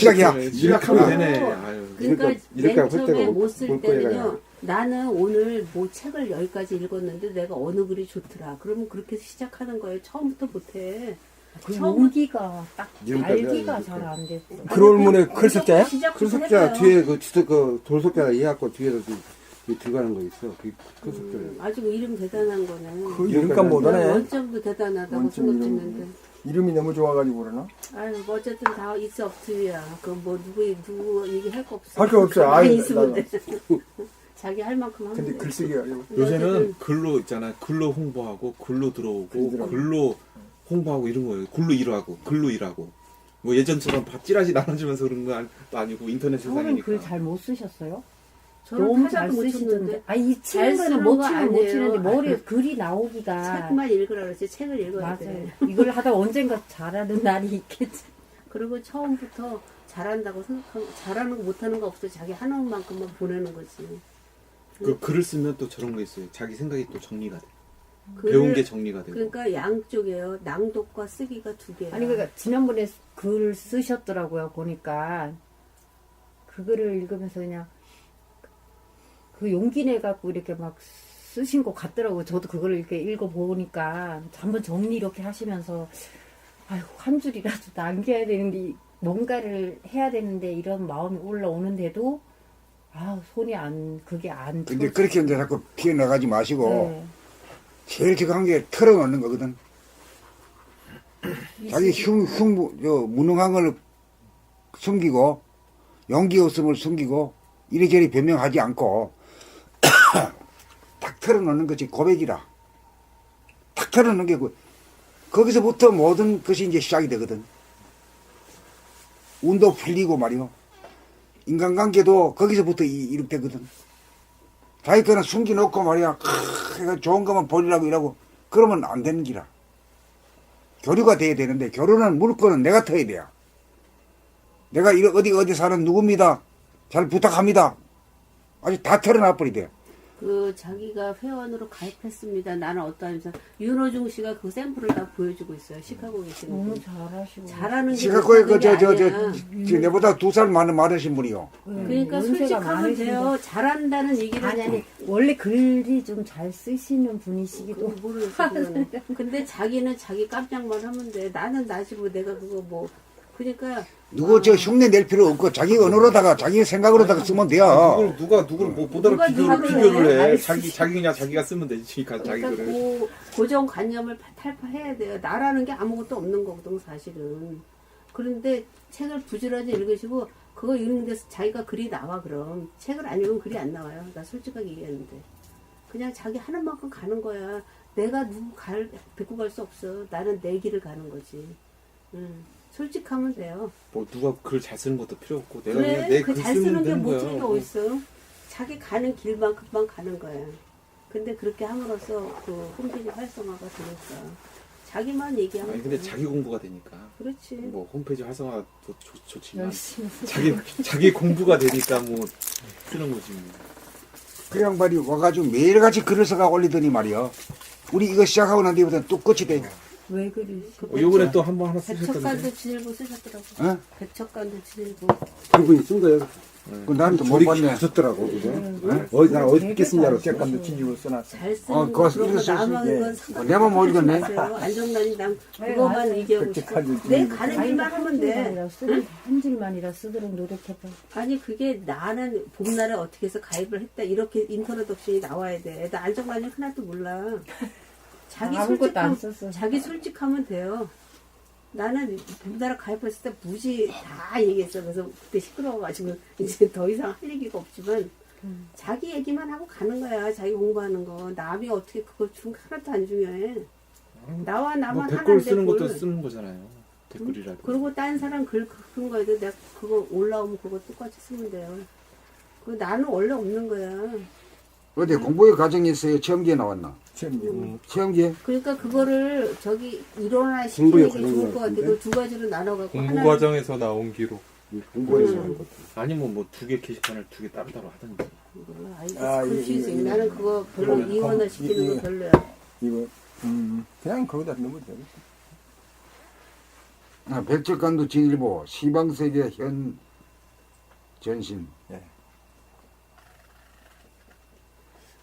시작이야. 시작하면 되네. 아유. 그러니까 이렇게 맨 처음에 못 쓸 볼 때는요. 거예요. 나는 오늘 뭐 책을 여기까지 읽었는데 내가 어느 글이 좋더라. 그러면 그렇게 시작하는 거예요. 처음부터 못해. 그 처음- 용기가 딱 지금까지 알기가 하는 잘 안 됐어. 글올문에 클석자야? 클석자 뒤에 그 주석 그 돌석자 해갖고 뒤에서 들어가는 거 있어. 그게 클석자예요. 아주 이름 대단한 거네. 그 이름값 못하네. 원점도 대단하다고 원점 이름. 생각했는데. 이름이 너무 좋아가지고 그러나? 아유, 뭐 어쨌든 다 있어 없지야. 그 뭐 누구 얘기할 거 없어. 할 거 없어요. 가만히 아이, 있으면 돼. 나도. 자기 할 만큼 하면 근데 돼. 글쓰기가 요새는 글로 있잖아. 글로 홍보하고, 글로 들어오고, 글로 홍보하고 이런 거예요. 글로 일하고, 글로 일하고. 뭐 예전처럼 찌라시 나눠주면서 그런 건 아니고 인터넷 저는 세상이니까. 글 잘 못 쓰셨어요? 저는 너무 잘 타자도 못 쓰시던데. 쳤는데. 아, 이 잘 친구는 쓰는 못 거 치면 못 아니에요. 치는데 머리에 글이 나오기가. 책만 읽으라 그랬지. 책을 읽어야 맞아요. 돼. 이걸 하다 언젠가 잘하는 날이 있겠지. 그리고 처음부터 잘한다고 생각하고 잘하는 거 못하는 거 없어. 자기 하는 만큼만 보내는 거지. 그 글을 쓰면 또 저런 거 있어요. 자기 생각이 또 정리가 돼. 글을- 배운 게 정리가 되고. 그러니까 양쪽이에요. 낭독과 쓰기가 두 개야. 아니, 그러니까 지난번에 글 쓰셨더라고요. 보니까. 그 글을 읽으면서 그냥 그 용기 내갖고 이렇게 막 쓰신 것 같더라고요. 저도 그걸 이렇게 읽어보니까 한번 정리 이렇게 하시면서 아이고, 한 줄이라도 남겨야 되는데 뭔가를 해야 되는데 이런 마음이 올라오는데도 손이 그게 안 근데 들어오죠. 그렇게 이제 자꾸 피해나가지 마시고 네. 제일 적한 게 털어놓는 거거든. 자기 무능한 걸 숨기고 용기 없음을 숨기고 이리저리 변명하지 않고 탁 털어놓는 것이 고백이라. 탁 털어놓는 게 거기서부터 모든 것이 이제 시작이 되거든. 운도 풀리고 말이요. 인간관계도 거기서부터 이룩되거든. 자기 거는 숨겨놓고 말이야. 좋은 것만 버리라고 이러고 그러면 안 되는 기라. 교류가 돼야 되는데 교류는 물건은 내가 터야 돼요. 내가 어디 사는 누굽니다. 잘 부탁합니다. 아주 다 털어놔 버리대요. 그 자기가 회원으로 가입했습니다. 나는 어떠하면서 윤호중 씨가 그 샘플을 다 보여주고 있어요. 시카고 계시는 너무 분. 잘하시고. 잘하는 게 시카고에 못하는 게 아니야. 내보다 2살 많으신 분이요. 그러니까 연세가 솔직하면 많으신데. 돼요. 잘한다는 얘기를 아니 원래 글이 좀 잘 쓰시는 분이시기도 그거 모르겠어 그거는. 근데 자기는 자기 깜짝만 하면 돼. 나는 나지 뭐 내가 그거 뭐 그러니까 누구 저 흉내 낼 필요 없고 자기 언어로다가 자기 생각으로다가 쓰면 돼요. 누가 누구를 뭐 보다가 누가 비교를 누구를 해. 해. 자기 그냥 자기가 쓰면 되지. 자기 그러니까 글을. 그 고정관념을 탈파해야 돼요. 나라는 게 아무것도 없는 거거든 사실은. 그런데 책을 부지런히 읽으시고 그거 읽는 데서 자기가 글이 나와 그럼. 책을 안 읽으면 글이 안 나와요. 나 솔직하게 얘기하는데. 그냥 자기 하는 만큼 가는 거야. 내가 누구 데리고 갈 수 없어. 나는 내 길을 가는 거지. 솔직하면 돼요. 뭐 누가 글 잘 쓰는 것도 필요 없고 내가 그래, 그냥 내 그 글 잘 쓰면 쓰는 게 되는 거야. 못하는 게 어딨어. 자기 가는 길만큼만 가는 거야. 근데 그렇게 함으로써 그 홈페이지 활성화가 되니까. 자기만 얘기하면 아니 근데 돼. 자기 공부가 되니까. 그렇지. 뭐 홈페이지 활성화도 좋지만 열심히 자기 공부가 되니까 뭐 쓰는 거지. 뭐. 그 양반이 와가지고 매일같이 글을 써가 올리더니 말이요. 우리 이거 시작하고 난 뒤부터 또 끝이 돼. 왜 그러시? 요번에 또 한 번 하나 쓰셨던데. 백척간도 지닐고 쓰셨더라고. 어? 백척간도 지닐고. 그분이 쓴 거예요. 그 나는 또 못 조리 봤네. 좋더라고 그죠? 어디 나 어디 있겠느냐로 객감도 뒤집어 써놨어. 잘 쓰는 어, 그거 거 그런 거 쓸 수 남은 있게. 건 상관없어요. 내만 모르겠네. 안정단이 남 그거만 얘기하고 싶어. 내 가는 길만 하면 돼. 한 줄만이라 쓰도록 노력해봐. 아니 그게 나는 봄날에 어떻게 해서 가입을 했다 이렇게 인터넷 옵션이 나와야 돼. 나 안정단이 하나도 몰라. 아무것도 안 썼어. 자기 솔직하면 돼요. 나는 봄날에 가입했을 때 무지 다 얘기했어. 그래서 그때 시끄러워가지고 이제 더 이상 할 얘기가 없지만 자기 얘기만 하고 가는 거야. 자기 공부하는 거. 남이 어떻게 그걸 하나도 안 중요해. 나와 뭐 나만 댓글 하나인데 쓰는 것도 뭘. 쓰는 거잖아요. 댓글이라도. 그리고 딴 사람 글 쓴 거에도 내가 그거 올라오면 그거 똑같이 쓰면 돼요. 그 나는 원래 없는 거야. 어디 공부의 과정이 있어요? 시험지에 나왔나? 시험지에? 그러니까 그거를 저기 일어나 공부에 시키는 게 좋을 것 같아. 그 두 가지로 나눠갖고 공부 과정에서 나온 기록. 공부해서 하는 것도. 아니면 뭐 두 개 게시판을 두 개 따로따로 하든지. 그렇지. 나는 그거 별로 이거, 이원화 시키는 이거. 거 별로야. 이거 그냥 거기다 넣으면 되겠다. 백척간도 진일보 시방세계 현 전신.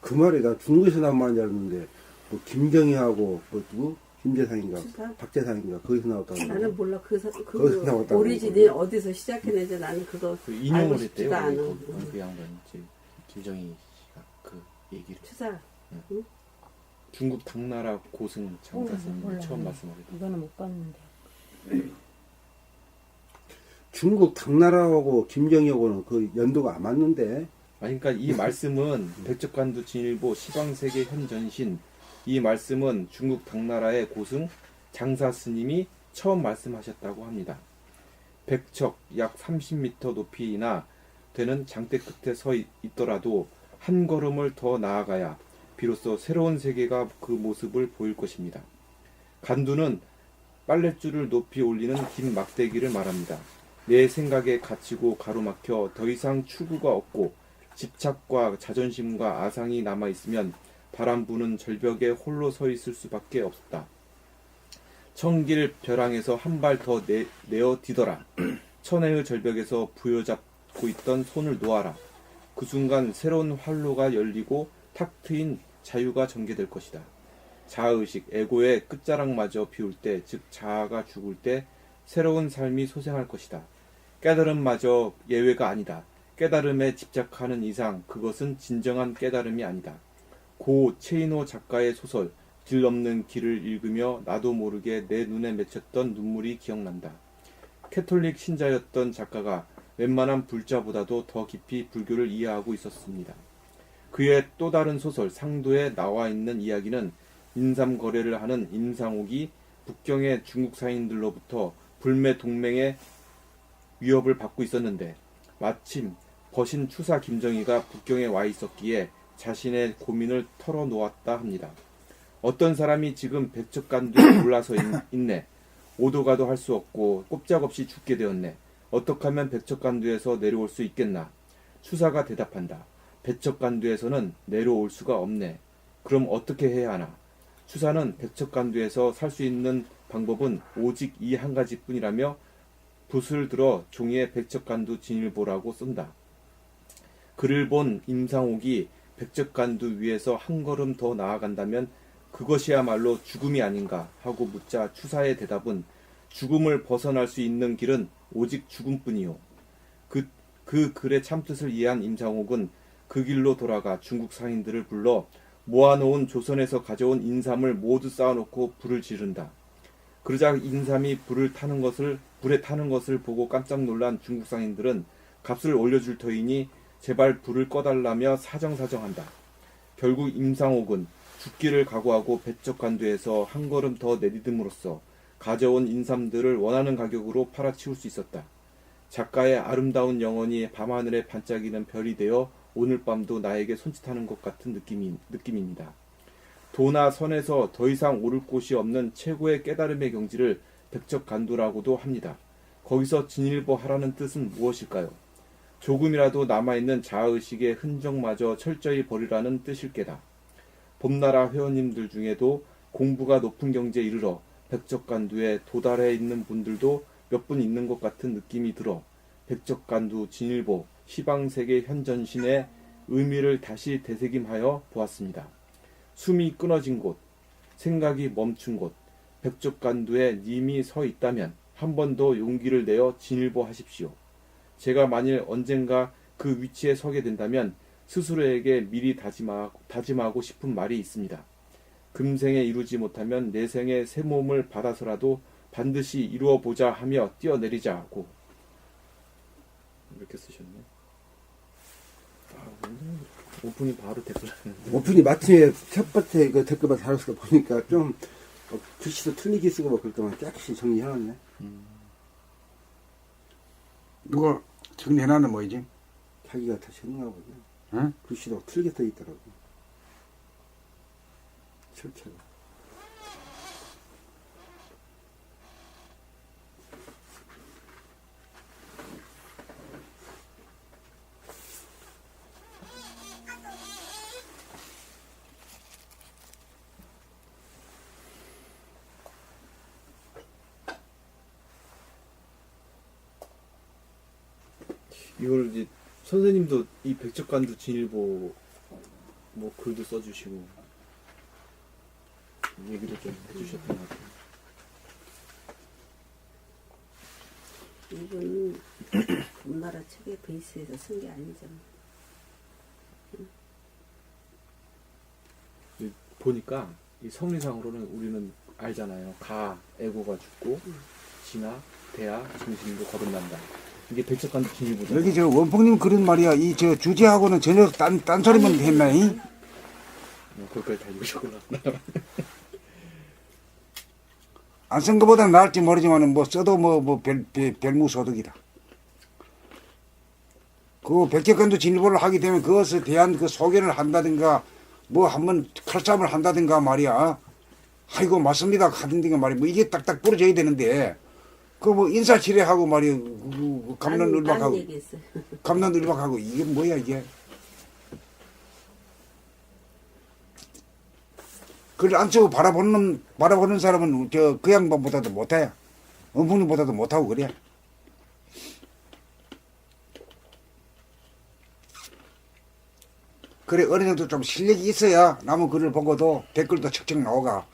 그 말이 나 중국에서 나온 말인 줄 알았는데 뭐 김정희하고 뭐 누구? 김재상인가 추사? 박재상인가 거기서 나왔다고. 나는 몰라 거기서 그 나왔다고 오리진이 어디서 시작했는지 나는 그거 그 알고 인용을 했대요. 싶지가 않아. 그 양반이 김정희 씨가 그 얘기를. 추사. 중국 당나라 고승 장사스님이 몰라. 처음 말씀하셨다. 이거는 못 봤는데. 중국 당나라하고 김정희하고는 그 연도가 안 맞는데. 아니, 그러니까 이 말씀은 백척간두 진일보 시방세계 현전신, 이 말씀은 중국 당나라의 고승 장사 스님이 처음 말씀하셨다고 합니다. 백척 약 30m 높이나 되는 장대 끝에 서 있더라도 한 걸음을 더 나아가야 비로소 새로운 세계가 그 모습을 보일 것입니다. 간두는 빨랫줄을 높이 올리는 긴 막대기를 말합니다. 내 생각에 갇히고 가로막혀 더 이상 출구가 없고 집착과 자존심과 아상이 남아있으면 바람 부는 절벽에 홀로 서 있을 수밖에 없었다. 청길 벼랑에서 한 발 더 내어 디더라. 천혜의 절벽에서 부여잡고 있던 손을 놓아라. 그 순간 새로운 활로가 열리고 탁 트인 자유가 전개될 것이다. 자아의식, 에고의 끝자락마저 비울 때, 즉 자아가 죽을 때 새로운 삶이 소생할 것이다. 깨달음마저 예외가 아니다. 깨달음에 집착하는 이상 그것은 진정한 깨달음이 아니다. 고 체이노 작가의 소설 길 넘는 길을 읽으며 나도 모르게 내 눈에 맺혔던 눈물이 기억난다. 캐톨릭 신자였던 작가가 웬만한 불자보다도 더 깊이 불교를 이해하고 있었습니다. 그의 또 다른 소설 상도에 나와 있는 이야기는 인삼 거래를 하는 임상옥이 북경의 중국 사인들로부터 불매 동맹의 위협을 받고 있었는데 마침 거신 추사 김정희가 북경에 와 있었기에 자신의 고민을 털어놓았다 합니다. 어떤 사람이 지금 백척간두에 올라서 있네. 오도가도 할 수 없고 꼼짝없이 죽게 되었네. 어떻게 하면 백척간두에서 내려올 수 있겠나? 추사가 대답한다. 백척간두에서는 내려올 수가 없네. 그럼 어떻게 해야 하나? 추사는 백척간두에서 살 수 있는 방법은 오직 이 한 가지뿐이라며 붓을 들어 종이에 백척간두 진일보라고 쓴다. 그를 본 임상옥이 백척간두 위에서 한 걸음 더 나아간다면 그것이야말로 죽음이 아닌가 하고 묻자 추사의 대답은 죽음을 벗어날 수 있는 길은 오직 죽음뿐이요. 그 글의 참뜻을 이해한 임상옥은 그 길로 돌아가 중국 상인들을 불러 모아놓은 조선에서 가져온 인삼을 모두 쌓아놓고 불을 지른다. 그러자 인삼이 불에 타는 것을 보고 깜짝 놀란 중국 상인들은 값을 올려줄 터이니 제발 불을 꺼달라며 사정사정한다. 결국 임상옥은 죽기를 각오하고 백척간두에서 한 걸음 더 내딛음으로써 가져온 인삼들을 원하는 가격으로 팔아치울 수 있었다. 작가의 아름다운 영혼이 밤하늘에 반짝이는 별이 되어 오늘 밤도 나에게 손짓하는 것 같은 느낌입니다. 도나 선에서 더 이상 오를 곳이 없는 최고의 깨달음의 경지를 백척간두라고도 합니다. 거기서 진일보 하라는 뜻은 무엇일까요? 조금이라도 남아있는 자아의식의 흔적마저 철저히 버리라는 뜻일 게다. 봄나라 회원님들 중에도 공부가 높은 경지에 이르러 백척간두에 도달해 있는 분들도 몇 분 있는 것 같은 느낌이 들어 백척간두 진일보 시방세계 현전신의 의미를 다시 되새김하여 보았습니다. 숨이 끊어진 곳, 생각이 멈춘 곳, 백척간두에 님이 서 있다면 한 번 더 용기를 내어 진일보 하십시오. 제가 만일 언젠가 그 위치에 서게 된다면 스스로에게 미리 다짐하고 싶은 말이 있습니다. 금생에 이루지 못하면 내생에 새 몸을 받아서라도 반드시 이루어보자 하며 뛰어내리자고. 이렇게 쓰셨네. 오픈이 바로 댓글 하는데. 오픈이 마침에 첫 번째 그 댓글만 달았을 때 보니까 좀 글씨도 틀리게 쓰고 막 그럴 때만 깨끗이 정리해놨네. 누가 정리해놨는 뭐이지? 자기가 다시 했나 보네. 응? 글씨도 틀리게 써 있더라고. 철자가. 이걸 이제 선생님도 이 백적간두 진일보 뭐 글도 써주시고 얘기도 좀 해주셨던 것 같아요. 이거는 우리나라 책의 베이스에서 쓴 게 아니잖아. 보니까 이 성리상으로는 우리는 알잖아요. 가, 애고가 죽고 진화, 대하, 정신도 거듭난다. 이게 백적간두 진일보다. 여기 저 원풍님 그런 말이야. 이 저 주제하고는 전혀 딴 소리만 했나이? 그것까지 다 읽으셨구나. 안 쓴 것보다 나을지 모르지만은 뭐 써도 별무소득이다. 그 백제간두 진일보를 하게 되면 그것에 대한 그 소개를 한다든가 뭐 한번 칼싸움을 한다든가 말이야. 아이고 맞습니다 하든가 말이야. 뭐 이게 딱딱 부러져야 되는데 그 뭐 인사치레하고 말이야. 감론을박하고 얘기했어요. 감론을박하고 이게 뭐야 이게. 그걸 안 쓰고 바라보는 사람은 그 양반보다도 못해. 원풍님보다도 못하고 그래. 그래 어느 정도 좀 실력이 있어야 남의 글을 보고도 댓글도 척척 나오가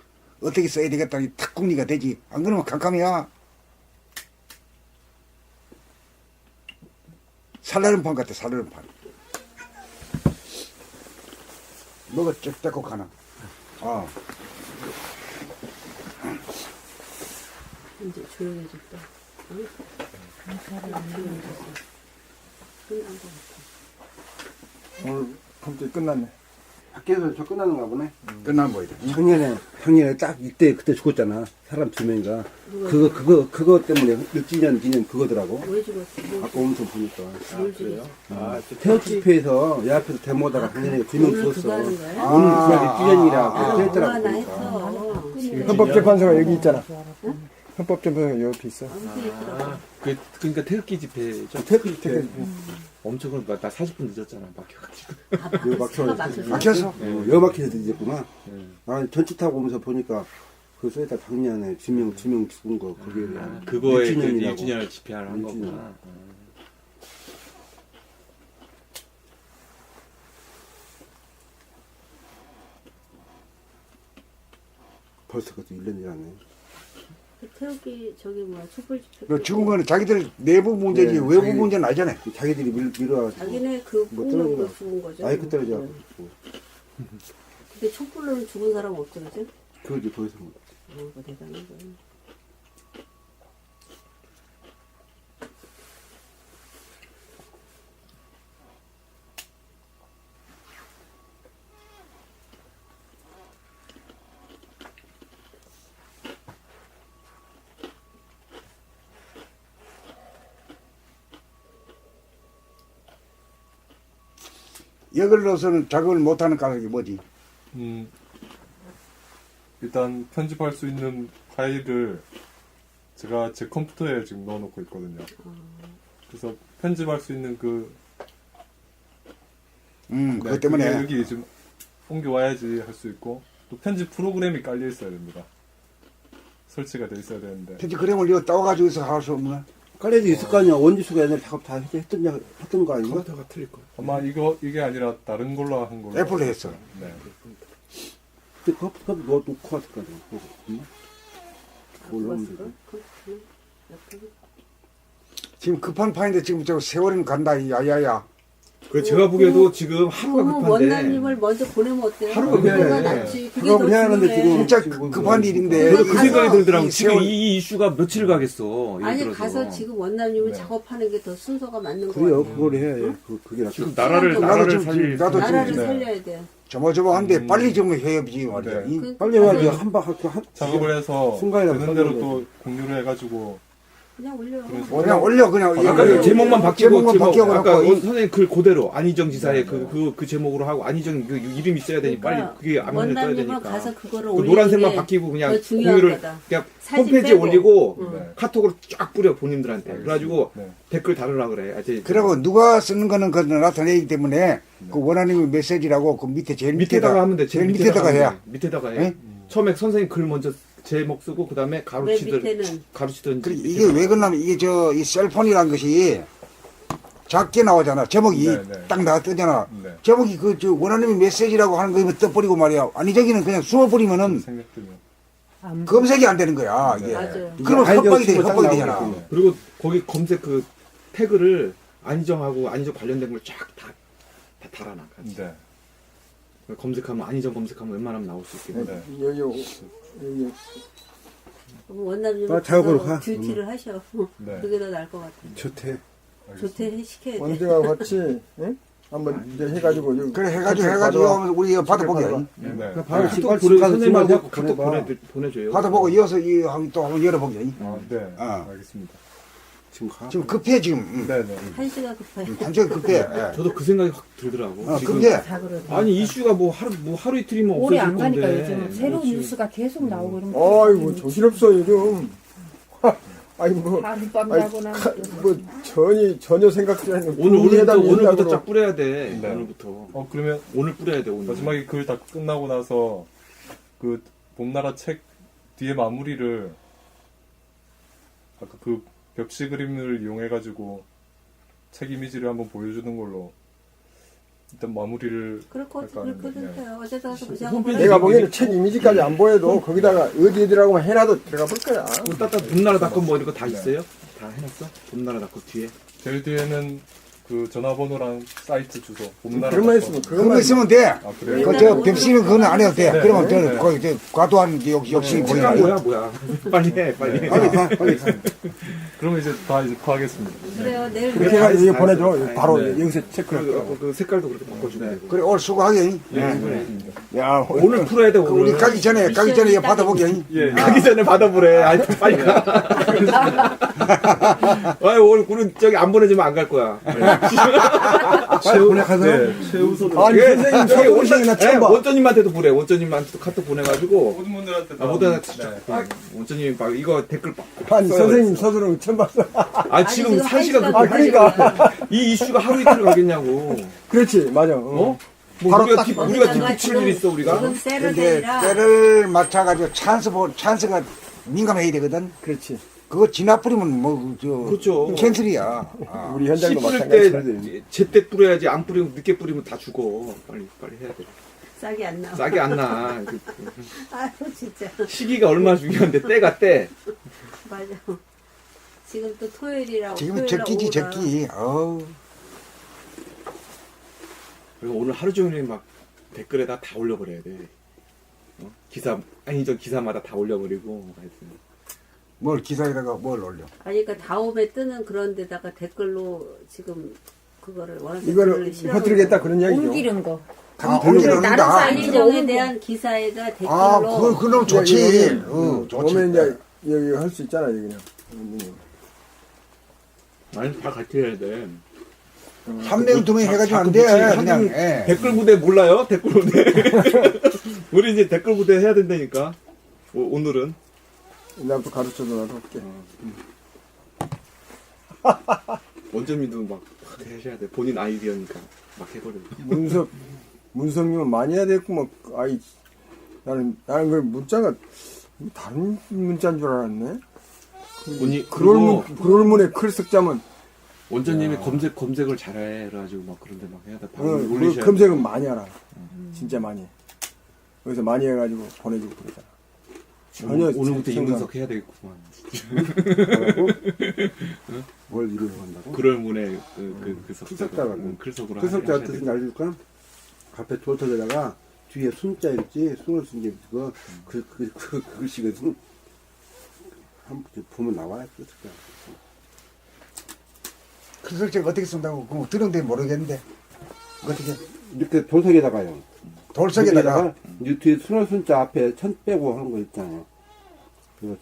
어떻게 써야 되겠다니 탁 궁리가 되지. 안 그러면 캄캄이야. 살라름판 같아 살라름판. 뭐가 쩍쩍 하나. 이제 조용해졌다. 응? 조용해졌어. 끝난 것 같아. 오늘 갑자기 끝났네. 학교에서 저 끝나는가 보네. 끝난 거이다. 작년에 딱 이때 그때 죽었잖아. 사람 2명이가. 그거 때문에 6주년 기념 그거더라고. 왜 죽었어? 아까 엄청 보니까. 뭘 죽였어? 태극 집회에서 내 앞에서 데모다가 작년에 2명 오늘 그거 죽었어. 하는 거야? 오늘 그날 6주년이라 누가 했더라고. 나 보니까. 했어. 헌법재판소가 여기 있잖아. 헌법재판소가 여기 있어. 그러니까 태극기 집회죠. 태극 집회. 엄청 나 40분 늦었잖아. 막혀가지고. 여기 막혀. 막혔어? 여 막혀서 늦었구나. 네. 나 전치 타고 오면서 보니까 그 쏘에다 작년에 2명 죽은 거 그게 그거에 그 6주년이라고. 6주년을 집회하는 한 6주년. 거구나. 벌써 그것도 1년이 지났네. 태극기 저기 뭐야 촛불 집회. 그 죽은 거는 자기들 내부 문제지 네, 외부 자기- 문제는 아니잖아요. 자기들이 밀어가지고. 자기네 그 뭐 폭력으로 떨어져. 죽은 거죠. 아이크 떨어져. 근데 촛불로는 죽은 사람 없죠, 그죠? 그러지, 거기서. 그거 대단한 거야. 이걸로서는 작업을 못하는 까닭이 뭐지? 일단 편집할 수 있는 파일을 제가 제 컴퓨터에 지금 넣어놓고 있거든요. 그래서 편집할 수 있는 그것 때문에. 그게 여기 지금 옮겨와야지 할 수 있고 또 편집 프로그램이 깔려 있어야 됩니다. 설치가 돼 있어야 되는데 편집 그림을 이거 따와가지고서 할 수 없나? 깔려져 있을 거 아니야. 원지수가 옛날에 작업 다 했던 거 아닌가? 컴퓨터가 틀릴 거야. 아마 이게 아니라 다른 걸로 한 걸로 애플로 했어. 네. 그때 컵 놓고 왔을 거 아니야. 올라오면 되지. 컴퓨터는 옆에. 지금 급한 판인데 지금 저 세월은 간다 야야야. 그 제가 보기에도 지금 하루가 급한데. 원장님을 먼저 보내면 어때요? 하루가 그거가 급해. 낫지. 그게 작업을 더 해야 하는데 중요해. 지금 진짜 지금 급한 뭐- 일인데. 저도 그 가서 생각이 들더라고. 이 지금 세월- 이 이슈가 며칠 가겠어. 예를 아니 들어서. 가서 지금 원장님을 네. 작업하는 게 더 순서가 맞는 그래요. 거예요. 그걸 해야 해. 그게 낫지. 지금 나라를 나도 지금 살릴 나도 나라를 지금 네. 살려야 돼. 조마조마한데 빨리 좀 해야지 말이야. 네. 이 빨리 해가지고 한 작업을 해서 순간이라도 되는 대로 써줘야 또 공유를 해가지고 그냥 올려. 그냥 올려 그냥. 아까 이거- 제목만 바뀌고 제목만 제목 바뀌어갖고 아까 이- 선생님 글 그대로 안희정 지사의 그 제목으로 하고 안희정 그 이름이 있어야 되니 빨리 그게 앞면에 떠야 원장님은 되니까. 가서 그거를 그 올리는 노란색만 게 바뀌고 그냥 더 중요한 공유를 거다. 그냥 사진 홈페이지에 빼고. 올리고 네. 카톡으로 쫙 뿌려 본인들한테. 그래가지고 네. 댓글 달으라 그래. 그리고 누가 쓰는 거는 그 나타내기 때문에 그 원하는 메시지라고 그 밑에 제일 밑에다가 하면 돼. 제일 밑에다가 해야. 하면 돼. 밑에다가 해. 네? 처음에 선생님 글 먼저 제목 쓰고 그다음에 왜 가로치든 밑에는 가로치든지. 이게 왜 그러냐면 이게 이 셀폰이란 것이 작게 나오잖아. 제목이 네, 네. 딱 나와 뜨잖아. 네. 제목이 그 저 원하는 메시지라고 하는 거면 떠버리고 말이야. 아니 저기는 그냥 숨어버리면은 생각들면. 안 검색이 안 되는 거야. 이게. 맞아요. 그러면 아이디어 협박이 돼. 치고 딱 협박이 되잖아. 나오거든요. 그리고 거기 검색 그 태그를 안희정하고 안희정 관련된 걸 쫙 다 달아놔. 같이. 네. 검색하면 안희정 검색하면 웬만하면 나올 수 있게. 네. 여기 그럼 원남님 아, 작업으로 가. 듀티를 하셔. 네. 그게 더 나을 것 같아. 좋대. 조퇴 시켜야 돼. 원장하고 같이 응? 한번 이제 해가지고 여기 그래 같이 해가지고 가져와. 우리 이거 받아보게. 네. 바로 카톡 집까지 보내 가서 선생님하고 집까지 카톡 보내봐. 보내줘요. 받아보고 이어서 또 한번 열어보게. 아, 네. 어. 알겠습니다. 지금 가. 지금 급해 지금. 네네. 한시가 급해. 완전 급해. 예. 저도 그 생각이 확 들더라고. 지금 급해. 다 그러죠. 아니 이슈가 뭐 하루 이틀이면 오래 없어질 안 가니까 건데. 요즘 새로운 그렇지. 뉴스가 계속 나오고 이러면 뭐 아이고 정신없어 요즘. 아니 뭐 하룻밤 아니, 자고 나면 뭐 전혀 생각지 않는 오늘부터 쫙 뿌려야 돼. 네. 오늘부터. 그러면 오늘 뿌려야 돼 오늘. 마지막에 글 다 끝나고 나서 그 봄나라 책 뒤에 마무리를 아까 그 벽시 그림을 이용해가지고 책 이미지를 한번 보여주는 걸로 일단 마무리를 할까 하는데, 그렇거든. 네. 어제도 가서 무시한 홈페이지 거 내가 보기에는 책 이미지까지 안 보여도 거기다가 어디라고만 해놔도 들어가 볼 거야. 따따 봄나라닷컴 뭐 이런 거 다 있어요? 다 해놨어? 봄나라닷컴 뒤에. 제일 뒤에는 그 전화번호랑 사이트 주소 봄나라 그것만 있으면 그거 그것만 있으면 돼. 아 그래요? 그저 벽시는 그거는 안 해도 돼. 네. 그러면 네. 저 거기 저 과도한 욕심이 보이는 거야. 뭐야? 빨리 해, 빨리 해. 그러면 이제 다 이제 파하겠습니다. 그래요. 내일 그렇게 해가지고 이거 보내줘. 네. 바로 네. 여기서 체크를 할게. 그 색깔도 그렇게 바꿔주네. 그래 오늘 수고하게. 야 오늘 풀어야 돼 그 오늘. 우리 가기 전에 이거 받아보게. 예. 가기 전에 받아보래. 아이 빨리 가. 아이 오늘 우리 저기 안 보내주면 안 갈 거야. 빨리 보내가서. 네, 최우선 아니 예, 선생님 저기 서울시이나 처음 봐. 원장님한테도 보내. 원장님한테도 카톡 보내가지고. 모든 분들한테 다 모든 네. 원장님 막 이거 댓글 막. 아니 써요. 선생님 서두르면 처음 봤어. 아 지금 지금 1시간 한 급해. 그러니까 이 이슈가 하루 이틀 가겠냐고. 그렇지 맞아. 어? 뭐 바로 우리가 딱 뒷 거기다가 우리가 뒷북칠 일 있어 우리가. 지금 근데 세르데이라 때를 맞춰가지고 찬스가 민감해야 되거든. 그렇지. 그거 지나버리면 뭐저 그렇죠. 캔슬이야. 아. 우리 현장도 씨 뿌릴 마찬가지거든. 때 제때 뿌려야지 안 뿌리고 늦게 뿌리면 다 죽어. 빨리 해야 돼. 싹이 안 나와. 싹이 안 나. 아유 진짜. 시기가 얼마나 중요한데 때가 때. 맞아. 지금 또 토요일이라고. 지금은 토요일날 적기지 오후라. 적기. 어우. 그리고 오늘 하루 종일 막 댓글에다 다 올려버려야 돼. 어? 기사 아니죠 기사마다 다 올려버리고. 하여튼. 뭘 기사에다가 뭘 올려. 아니 그러니까 다음에 뜨는 그런 데다가 댓글로 지금 그거를 원하는 이거를 댓글을 실어놓은 퍼뜨리겠다 거. 그런 이야기죠. 옮기는 거. 다 오늘 올리는 다른 다. 사이트 안희정에 대한 기사에다 댓글로 아, 그놈 좋지. 좋지. 오면 이제 여기 할 수 있잖아 여기 그냥. 아니 다 같이 해야 돼. 한 명, 두 명 해가지고 안 돼. 그냥, 예. 댓글 부대 몰라요? 댓글 부대. 우리 이제 댓글 부대 해야 된다니까. 오늘은. 나도 가르쳐줘 나도 할게. 원점이도 막 하셔야 돼. 본인 아이디어니까 막 해버려. 문석님은 많이 해야 되겠고 막 아이 나는 그 문자가 다른 문자인 줄 알았네. 본인 그럴문에 클 석자면 원장님이 검색을 잘해 그래가지고 막 그런데 막 해야 돼. 그 올리셔야 돼. 검색은 많이 알아. 진짜 많이 해. 여기서 많이 해가지고 보내주고 그러잖아. 전혀 오늘부터 생각- 이문석 해야 되겠구만. 뭘 이루려 한다고? 그럴 문에 그 클석자라고. 클석으로 그 석자 하셔야 뜻은 돼. 알려줄까? 앞에 돌턱에다가 뒤에 순자 있지? 순을 쓴 게 그거 그 글씨거든. 한번 보면 나와요. 그 석자. 그 설정 어떻게 쓴다고 그거 들은데 모르겠는데. 어떻게 이렇게 돌석에다가요. 돌석에다가 이 뒤에 순을 순자 앞에 천 빼고 하는 거 있잖아요. 그거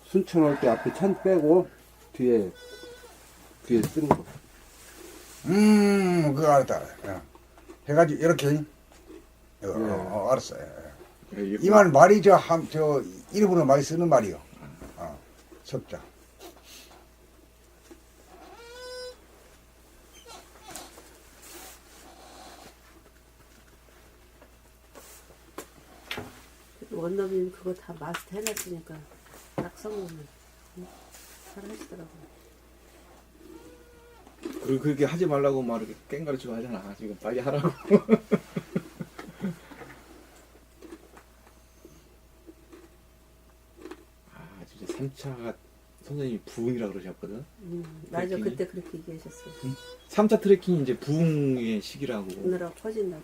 순천 올 때 앞에 천 빼고 뒤에 쓴 거. 그거 알았다. 해가지고 이렇게 알았어. 이 말 말이 저 일본어 많이 쓰는 말이요. 석자. 원더님 그거 다 마스터 해놨으니까 딱 써보면 잘 하시더라고요. 그리고 그렇게 하지 말라고 막 이렇게 깽가르치고 하잖아. 지금 빨리 하라고. 아, 진짜 3차가 선생님이 부흥이라고 그러셨거든. 맞아. 트레킹이? 그때 그렇게 얘기하셨어. 3차 트레킹이 이제 부흥의 시기라고. 오늘하고 퍼진다고.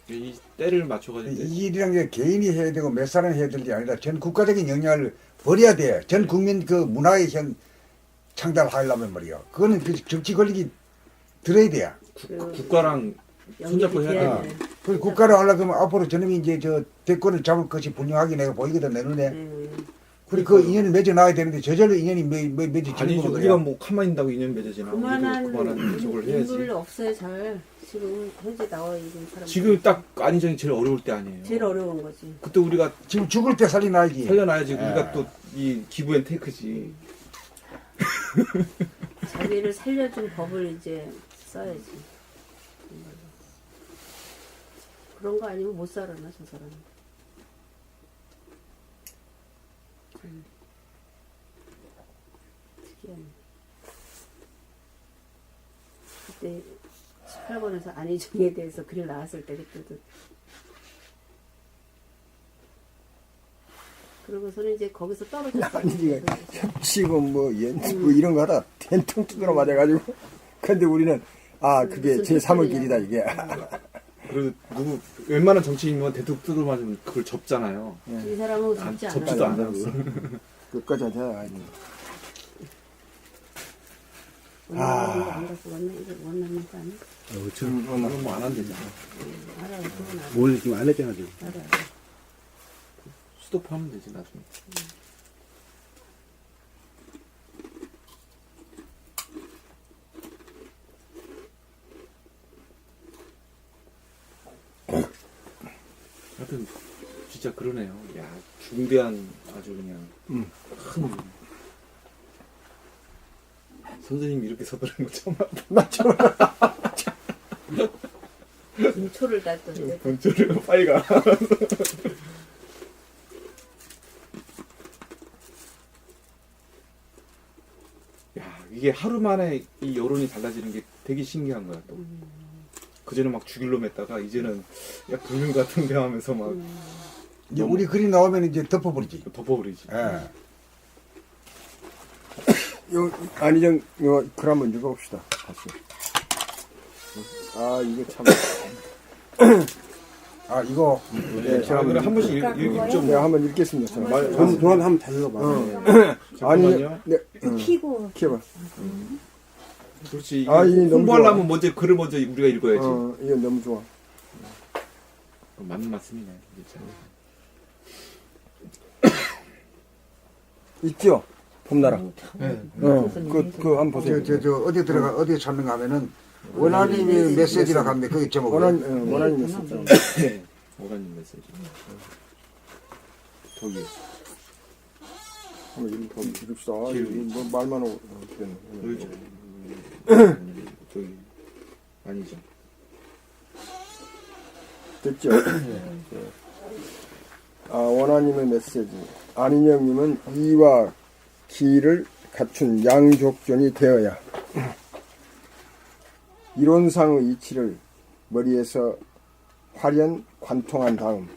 이 때를 맞춰가지고 이제 이 일이란 게 개인이 해야 되고 몇 사람이 해야 될 게 아니라 전 국가적인 영향을 버려야 돼. 전 국민 그 문화의 현 창달하려면 말이야. 그거는 그 정치 권력이 들어야 돼. 국가랑 손잡고 해야 돼. 그 국가를 하려면 앞으로 저놈이 이제 저 대권을 잡을 것이 분명하게 내가 보이거든 내 눈에. 그리고 그 인연을 맺어놔야 되는데 저절로 인연이 맺어지는 아니죠. 거야. 우리가 뭐 가만히 있다고 인연 맺어지나. 그만한 우리도 그만한 저걸 해야지. 인물 없어요. 잘 지금 현재 나와 있는 사람. 지금 딱 안희정이 제일 어려울 때 아니에요. 제일 어려운 거지. 그때 우리가 지금 죽을 때 살려놔야지. 살려놔야지. 예. 우리가 또 이 기브앤테이크지. 자기를 살려준 법을 이제 써야지. 그런 거 아니면 못 살아나 저 사람. 특이하네. 그때 18권에서 안희정에 대해서 글 나왔을 때 그때도. 그러고서는 이제 거기서 떨어졌어. 아니 지금 협치고 뭐 뭐 이런 거 하다 된통 두드러 맞아가지고 근데 우리는 아 그게 무슨 제3의 뜻이냐. 길이다 이게 그리고 누구 웬만한 정치인이면 대통령 뜯어 맞으면 그걸 접잖아요. 이 사람은 잡지 않아. 접지도 안 하고. 끝까지 하자 아니 안 갖고 왔나? 이거 원하는 거 아니야? 지금 나는 뭐 안 한대잖아. 알아, 그건 알아. 오늘 지금 안 했잖아 지금. 알아. 스톱하면 되지 나중에. 하여튼 진짜 그러네요. 야 중대한 아주 그냥 큰 선생님이 이렇게 서두르는 거 처음 봤다. 분초를 땄던데. 본초를 빨리 가. 야 이게 하루 만에 이 여론이 달라지는 게 되게 신기한 거야 또. 그전에 막 죽일 놈 했다가 이제는 야 불륜 같은데 하면서 막 이제 우리 글이 나오면 이제 덮어버리지. 덮어버리지. 예. 요 안희정 요글 한번 읽어봅시다 다시 아 이거 참 아 이거 네, 제가 그래 한번 한 번씩 좀 내가 한번 읽겠습니다 제가. 동안 한번 다 읽어봐. 아니 잠깐만요. 네 키고 키워봐 그렇지. 아, 이게 너무 홍보하려면 좋아. 먼저 글을 먼저 우리가 읽어야지. 이거 너무 좋아 맞는 말씀이네. 진짜. 있죠 봄나라 네. 그 한번 보세요 저 어디 들어가 어디 찾는가 하면은 원하님의 메시지라고 하는데 거기 제목이 원하님 메시지 네. 오라님 메시지. 저기 한번 읽 읽읍시다 아, 지금. 이거 뭐 말만 하고 여기 저기 아니죠. 됐죠 아, 원하님의 메시지 안인영님은 이와 기를 갖춘 양족전이 되어야 이론상의 이치를 머리에서 활연 관통한 다음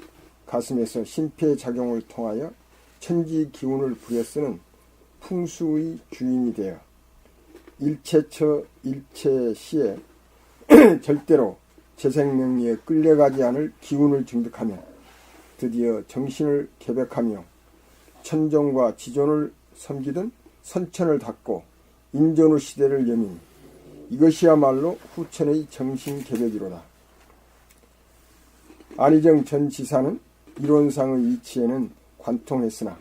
가슴에서 심폐작용을 통하여 천지 기운을 부려쓰는 풍수의 주인이 되어 일체처 일체시에 절대로 재생명리에 끌려가지 않을 기운을 증득하며 드디어 정신을 개백하며 천정과 지존을 섬기던 선천을 닫고 인존의 시대를 여미니 이것이야말로 후천의 정신 개백이로다. 안희정 전 지사는 이론상의 이치에는 관통했으나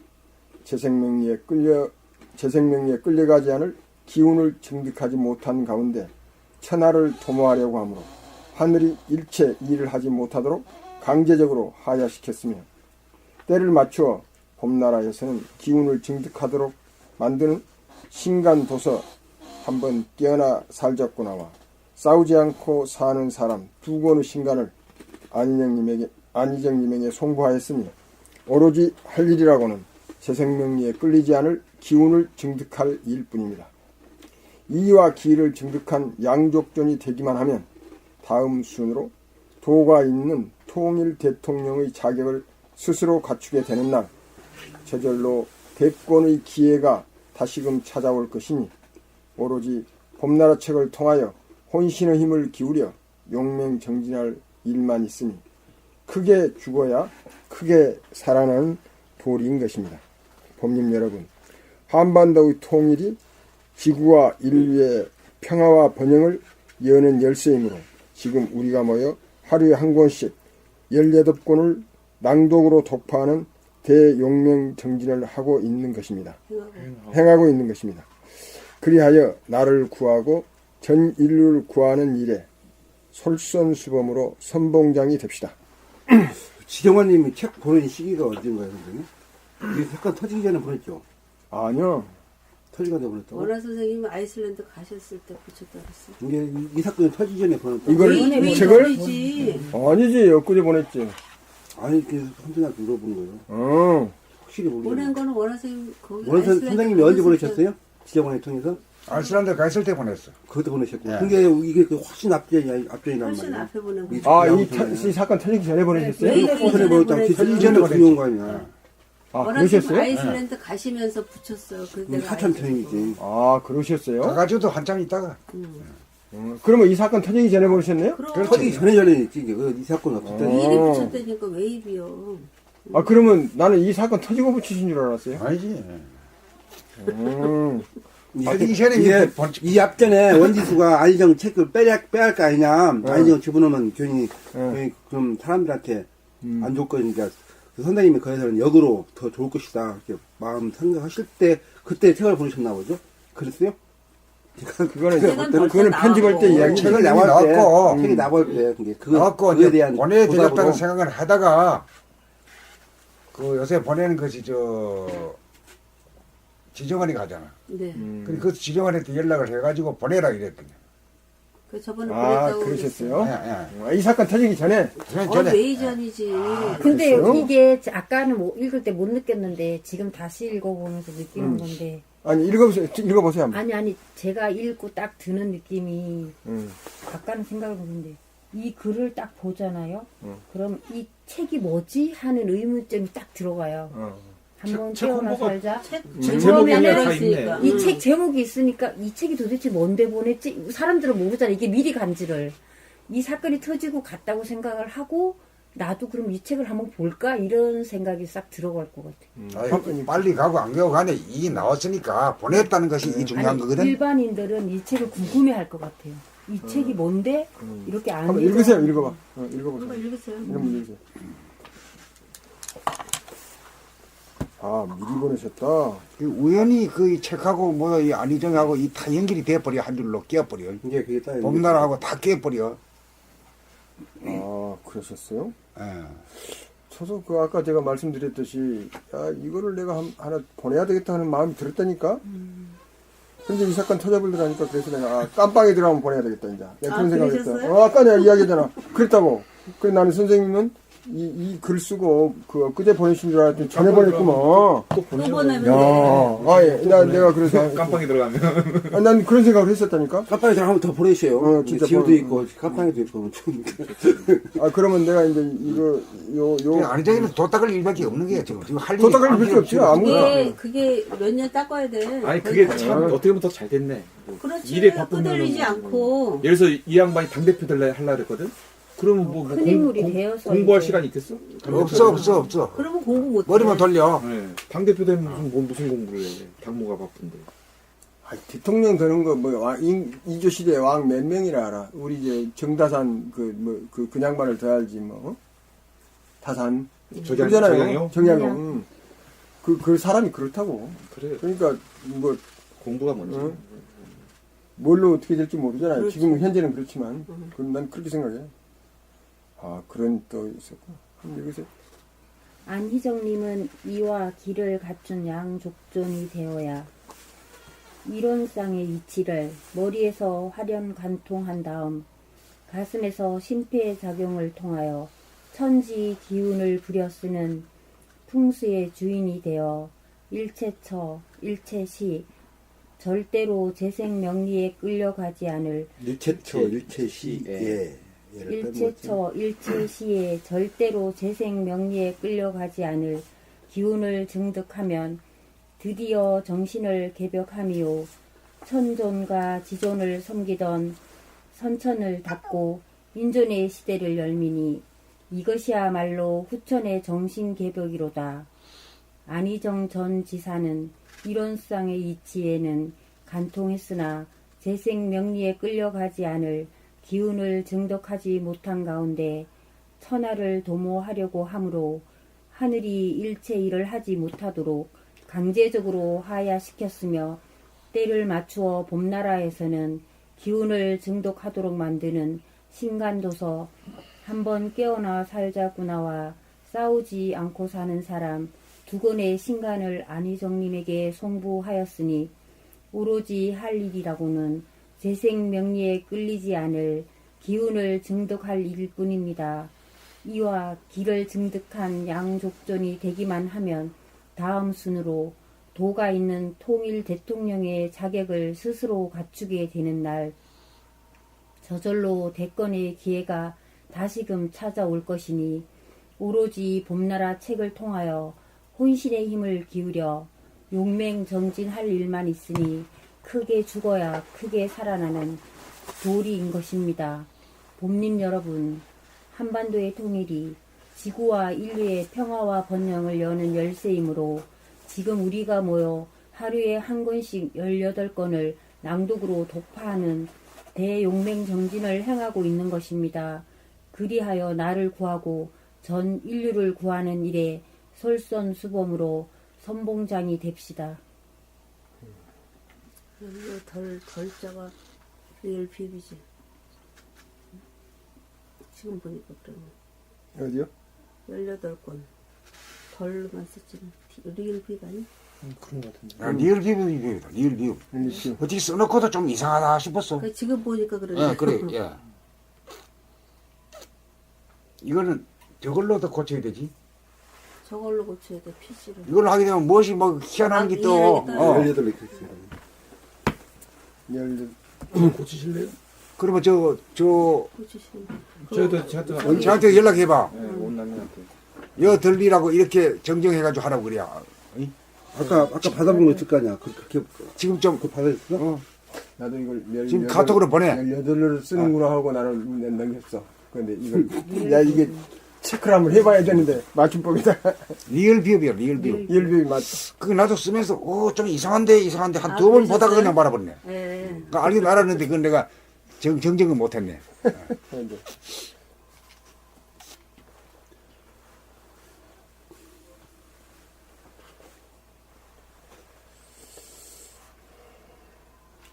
재생명리에 끌려가지 않을 기운을 증득하지 못한 가운데 천하를 도모하려고 하므로 하늘이 일체 일을 하지 못하도록 강제적으로 하야시켰으며 때를 맞추어 봄나라에서는 기운을 증득하도록 만드는 신간도서 한번 깨어나 살자꾸나와 싸우지 않고 사는 사람 두 권의 신간을 안희정님에게 송부하였으니 오로지 할 일이라고는 재생명리에 끌리지 않을 기운을 증득할 일뿐입니다. 이와 기를 증득한 양족전이 되기만 하면 다음 순으로 도가 있는 통일 대통령의 자격을 스스로 갖추게 되는 날 저절로 대권의 기회가 다시금 찾아올 것이니 오로지 봄나라 책을 통하여 혼신의 힘을 기울여 용맹정진할 일만 있으니 크게 죽어야 크게 살아나는 도리인 것입니다. 봄님 여러분, 한반도의 통일이 지구와 인류의 평화와 번영을 여는 열쇠이므로 지금 우리가 모여 하루에 한 권씩 18권을 낭독으로 독파하는 대용맹정진을 하고 있는 것입니다. 행하고 있는 것입니다. 그리하여 나를 구하고 전 인류를 구하는 일에 솔선수범으로 선봉장이 됩시다. 지정환님이 책 보낸 시기가 언젠가요, 선생님? 이 사건 터지기 전에 보냈죠? 아니요. 터지기 전에 보냈다고? 원화 선생님은 아이슬란드 가셨을 때 붙였다 그랬어. 이게 이 사건이 터지기 전에 보냈다고? 이걸 이 책을 아니지. 아니지 엊그제 보냈지. 아니, 그래서 선생님한테 물어본 거예요. 어. 확실히 모르겠어요. 보낸 거는 원화 선생님 거기 원선 아이슬란드 선생님이 언제 가셨을 때 보내셨어요? 지정환을 통해서? 아이슬란드 갔을 때 보냈어. 그것도 보내셨고. 예. 그게 이게 그 훨씬 앞전이란 훨씬 말이에요. 앞에 보낸 거. 이 아, 양쪽에는. 이 사건 터지기 전에 보내셨어요? 네. 전에 보냈다. 보냈지. 터지기 전에 전에 중요한 거 아니야. 아, 원화 선생님 그러셨어요? 아이슬란드 가시면서 붙였어요. 그래서 내가 사천 아이슬란드. 편이지. 아, 그러셨어요? 가가지고도 한참 있다가 그러면 이 사건 터지기 전에 보내셨네요? 그럼 터지기 전에 있지. 이제 이 사건 없을 때. 미리 붙였다니까 왜 입이요? 아, 그러면 나는 이 사건 터지고 붙이신 줄 알았어요. 아니지. 이 전에 이게 본- 이 앞전에 원지수가 안희정 책을 빼야 할 거 아니냐. 안희정 집어넣으면 괜히 좀 사람들한테 안 좋을 거니까 그 선생님이 거기서는 역으로 더 좋을 것이다. 이렇게 마음 생각하실 때 그때 책을 보내셨나 보죠? 그랬어요? 그거는 벌써 그거는 편집할 때 나오고. 이야기. 책을 책이 나올 때, 나왔고. 책이 나올 때 그게 나왔고 그거에 이제 대한 보내야 되겠다는 보답으로 생각을 하다가 그 요새 보내는 것이 저 지정환이 가잖아. 네. 그 지정환한테 연락을 해가지고 보내라 이랬거든. 그 저번에 아, 보냈다고 그러셨어요? 예, 이 사건 터지기 전에. 그랬어. 그랬어. 왜 전이지? 근데 그랬어요? 이게 아까는 뭐 읽을 때 못 느꼈는데 지금 다시 읽어보면서 느끼는 건데 아니, 읽어보세요, 한번. 아니 제가 읽고 딱 드는 느낌이 음. 아까는 생각을 했는데 이 글을 딱 보잖아요. 그럼 이 책이 뭐지 하는 의문점이 딱 들어가요. 한번 책 깨어나 홍보가- 살자. 책 제목이 그러면은 다 있네. 이 책 제목이 있으니까 이 책이 도대체 뭔데 보냈지? 사람들은 모르잖아. 이게 미리 간지를. 이 사건이 터지고 갔다고 생각을 하고 나도 그럼 이 책을 한번 볼까? 이런 생각이 싹 들어갈 것 같아. 아이, 빨리 가고 안 가고 간에 이 나왔으니까 보냈다는 것이 이 중요한 아니, 거거든. 일반인들은 이 책을 궁금해할 것 같아요. 이 책이 뭔데? 이렇게 안 한번 읽어. 읽으세요, 읽어봐. 읽어보세요. 한번 읽으세요. 한번 읽으세요. 아, 미리 보내셨다. 그 우연히 그 책하고 뭐 이 안희정하고 이 다 연결이 돼버려 한 줄로 깨어버려. 이게 그게 딱 봄나라하고 다 깨어버려. 아, 그러셨어요? 예. 저도 그 아까 제가 말씀드렸듯이 야 이거를 내가 하나 보내야 되겠다 하는 마음이 들었다니까. 근데 이 사건 터져버리라니까 그래서 내가 깜빵에 들어가면 보내야 되겠다 이제. 내가 그런 생각을 했어. 그러셨어요? 아까 내가 이야기했잖아. 그랬다고. 그래 나는 선생님은 이 글 쓰고 그 엊그제 보내신 줄 알았더니 전에 보냈구만. 또 또 보내요. 보내면 야, 돼. 아 예, 내가 그래서 깜빵에 들어가면 아, 난 그런 생각을 했었다니까. 깜빵에 들어가면 더 보내셔요. 진짜 지우도 보내- 있고 깜빵에도 있고 좀 아 그러면 내가 이제 이거 요 안희정이는 도딱을 일밖에 없는 게야 지금. 지금 할 일이 도딱을 아무것도 일밖에 없지, 없어. 아무거나. 그게 몇 년 닦아야 돼. 아니 그게 거의 참 어떻게 보면 더 잘 됐네. 뭐 그렇지. 일에 바쁘면 끄들리지 않고. 예를 들어서 이 양반이 당대표 될래 하려 그랬거든. 그러면 뭐 큰 인물이 되어서 공부할 이제. 시간이 있겠어? 없어. 그러면 공부 못해. 머리만 돌려. 네. 당대표 되면 무슨 공부를 해? 당무가 바쁜데. 아, 대통령 되는 거 뭐 이조 시대 왕 몇 명이라 알아. 우리 이제 정다산 그 양반을 더 알지 뭐. 다산. 그러잖아요. 정약용. 그 사람이 그렇다고. 그래. 그러니까 뭐 공부가 먼저. 응? 뭘로 어떻게 될지 모르잖아요. 그렇지. 지금 현재는 그렇지만. 난 그렇게 생각해. 아, 그런 또 있었고. 한번 읽으세요. 안희정님은 이와 기를 갖춘 양족존이 되어야 이론상의 이치를 머리에서 화련 관통한 다음 가슴에서 심폐의 작용을 통하여 천지 기운을 부려쓰는 풍수의 주인이 되어 일체처, 일체시, 절대로 재생 명리에 끌려가지 않을 일체처 일체시에 일체처 일체시에 절대로 재생 명리에 끌려가지 않을 기운을 증득하면 드디어 정신을 개벽하미요 천존과 지존을 섬기던 선천을 닫고 인존의 시대를 열미니 이것이야말로 후천의 정신 개벽이로다. 안희정 전 지사는 이론상의 이치에는 간통했으나 재생 명리에 끌려가지 않을 기운을 증득하지 못한 가운데 천하를 도모하려고 하므로 하늘이 일체 일을 하지 못하도록 강제적으로 하야시켰으며 때를 맞추어 봄나라에서는 기운을 증득하도록 만드는 신간도서 한번 깨어나 살자꾸나와 싸우지 않고 사는 사람 두 권의 신간을 안희정님에게 송부하였으니 오로지 할 일이라고는 재생명리에 끌리지 않을 기운을 증득할 일뿐입니다. 이와 기를 증득한 양족존이 되기만 하면 다음 순으로 도가 있는 통일 대통령의 자격을 스스로 갖추게 되는 날 저절로 대권의 기회가 다시금 찾아올 것이니 오로지 봄나라 책을 통하여 혼신의 힘을 기울여 용맹정진할 일만 있으니 크게 죽어야 크게 살아나는 도리인 것입니다. 봄님 여러분, 한반도의 통일이 지구와 인류의 평화와 번영을 여는 열쇠이므로 지금 우리가 모여 하루에 한 권씩 18권을 낭독으로 독파하는 대용맹정진을 행하고 있는 것입니다. 그리하여 나를 구하고 전 인류를 구하는 일에 솔선수범으로 선봉장이 됩시다. 이거 덜자가 리을 비비지. 지금 보니까 그러면 어디요? 18권 덜만 썼지. 리을 비비 아니? 그런 것 같은데. 야, 리얼 비읍이다. 리얼 비읍. 일리치. 어떻게 써놓고도 좀 이상하다 싶었어. 지금 보니까 그러네. 예, 그래. 예. 이거는 저걸로 더 고쳐야 되지. 저걸로 고쳐야 돼, PC를. 이걸로 하게 되면 무엇이 뭐 희한한 게 또. 희한하게 18 이렇게 있어요. 18. 고치실래요? 그러면 저 고치시는 저희도 저한테 연락해봐. 온남이한테. 여 들리라고 이렇게 정정해가지고 하라고 그래야. 아까 받아본 거 있을 거 아니야. 그렇게 지금 좀 그 받아줬어? 어, 나도 이걸 지금 카톡으로 보내. 18을 쓰는구나 하고 나는 넘겼어. 근데 이걸 야 이게 체크를 한번 해봐야 되는데 맞춤법이다. 리얼 비읍이야, 리얼 비읍. 일비 맞. 그게 나도 쓰면서 좀 이상한데 한 두 번 보다가 그냥 말아버렸네. 예. 그러니까 알긴 알았는데 그건 내가 정정은 못했네. 근데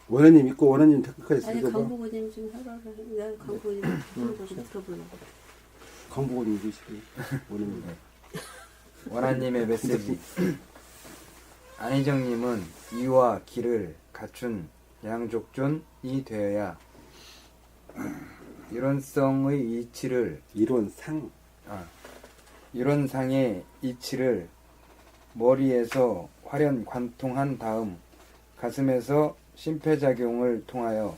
원하님 있고 원하님 테크까지 아니 쓰고 강보고님 좀 하라. 내가 강보고님 좀 들어보려고. 강보고님 주시고 원하님. 원하님의 메시지. 안희정님은 이와 기를 갖춘 양족존이 되어야 이론성의 이치를 이론상의 이치를 머리에서 활연 관통한 다음 가슴에서 심폐작용을 통하여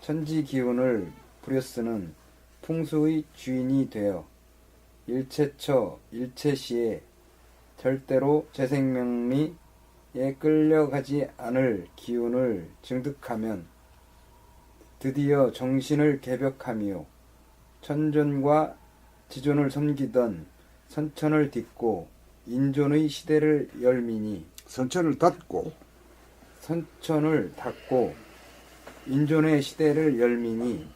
천지기운을 부려쓰는 풍수의 주인이 되어 일체처 일체시에 절대로 재생명리에 끌려가지 않을 기운을 증득하면 드디어 정신을 개벽하며 천존과 지존을 섬기던 선천을 딛고 인존의 시대를 열미니 선천을 닫고 선천을 닫고 인존의 시대를 열미니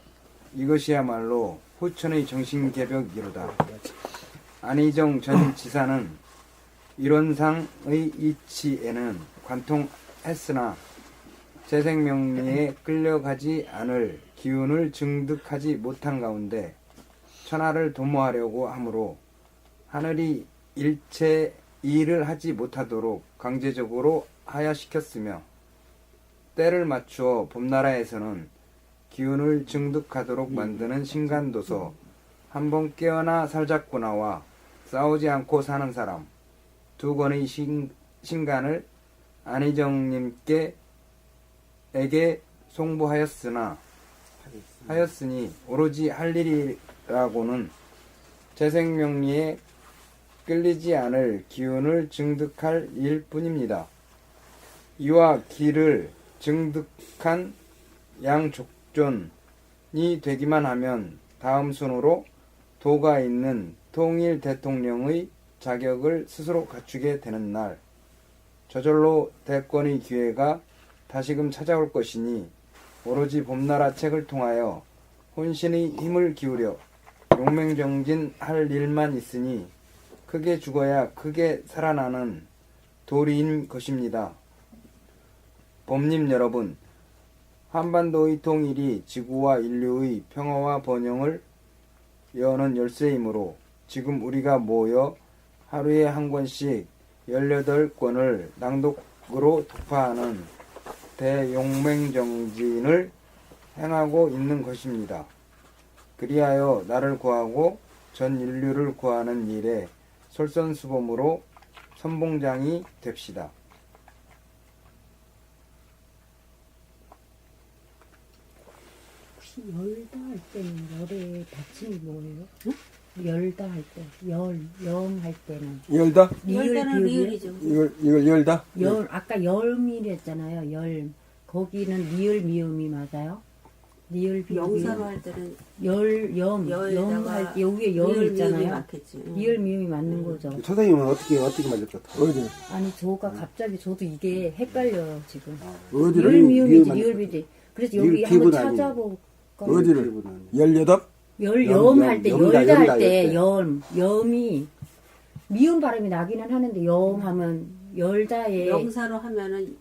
이것이야말로 후천의 정신개벽이로다. 안희정 전 지사는 이론상의 이치에는 관통했으나 재생명리에 끌려가지 않을 기운을 증득하지 못한 가운데 천하를 도모하려고 하므로 하늘이 일체 일을 하지 못하도록 강제적으로 하야시켰으며 때를 맞추어 봄나라에서는 기운을 증득하도록 만드는 신간도서 한번 깨어나 살자꾸나와 싸우지 않고 사는 사람 두 권의 신간을 안희정님께 하였으니 오로지 할 일이라고는 재생명리에 끌리지 않을 기운을 증득할 일뿐입니다. 이와 기를 증득한 양족존이 되기만 하면 다음 순으로 도가 있는 통일 대통령의 자격을 스스로 갖추게 되는 날, 저절로 대권의 기회가 다시금 찾아올 것이니 오로지 봄나라 책을 통하여 혼신의 힘을 기울여 용맹정진할 일만 있으니 크게 죽어야 크게 살아나는 도리인 것입니다. 범님 여러분, 한반도의 통일이 지구와 인류의 평화와 번영을 여는 열쇠이므로 지금 우리가 모여 하루에 한 권씩 18권을 낭독으로 독파하는 대용맹정진을 행하고 있는 것입니다. 그리하여 나를 구하고 전 인류를 구하는 일에 솔선수범으로 선봉장이 됩시다. 혹시 열다 할 때는 열의 받침이 뭐예요? 응? 열다 할 때, 염할 때는 열다? 열다는 비읍이요? 리을이죠. 이걸 열다? 열, 아까 열미랬잖아요. 열. 거기는 리을 미음이 맞아요? 리을 비읍이 영사로 할 때는 염 여에다가 할 때 여기에 열 리을 미음이 있잖아요. 맞겠지. 리을 미음이 맞는 거죠. 선생님은 어떻게 맞을 것 같아요? 어디? 아니 저가 갑자기 저도 이게 헷갈려요 지금. 어디를? 리을 미음이지 미음 리을 비지. 그래서 리을 여기 한번 비읍은 아니에요. 찾아볼까? 어디를? 18? 염 할 때, 염다, 열다 염다, 할 때, 열 염이, 미음 발음이 나기는 하는데, 염 하면, 열다에, 영사로 하면은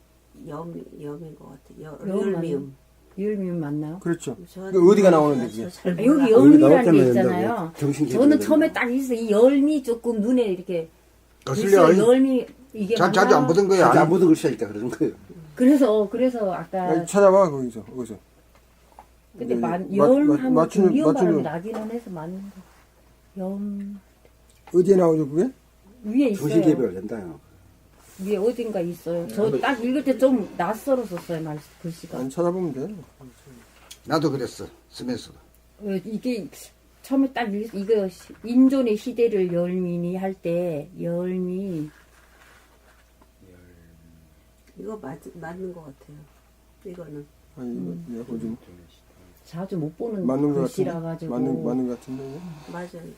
염인 것 같아. 염 리을 맞나? 미음. 리을 미음 맞나요? 그렇죠. 저- 그 어디가 나오는데, 저 그게? 잘 아, 여기 몰라. 염이라는 게 나올 때는 있잖아요. 정신 저는 개발이 처음에 된다. 딱 있어. 이 열미 조금 눈에 이렇게, 거슬려. 글쎄요, 열미, 이게 자주 맞나? 안 보던 거야. 자주 안 보던 글씨니까 그러는 거예요. 그래서 아까, 아니, 찾아봐, 거기서. 근데 네, 염 맞- 하면 맞추는- 그 미음 발음이 맞추는- 나기는 해서 맞는 거. 염, 어디에 나오죠, 그게? 위에 있어요. 정신 개발 된다요. 위에 어딘가 있어요. 저 딱 읽을 때 좀 낯설어 썼어요, 글씨가. 안 찾아보면 돼. 나도 그랬어. 쓰면서. 이게 처음에 딱 이거 인존의 시대를 열미니 할 때 열미 이거 맞는 것 같아요. 이거는. 아니, 이거 어디? 자주 못 보는 맞는 것 글씨라 같은데? 가지고 맞는 것 같은데, 이거? 맞아요. 이거.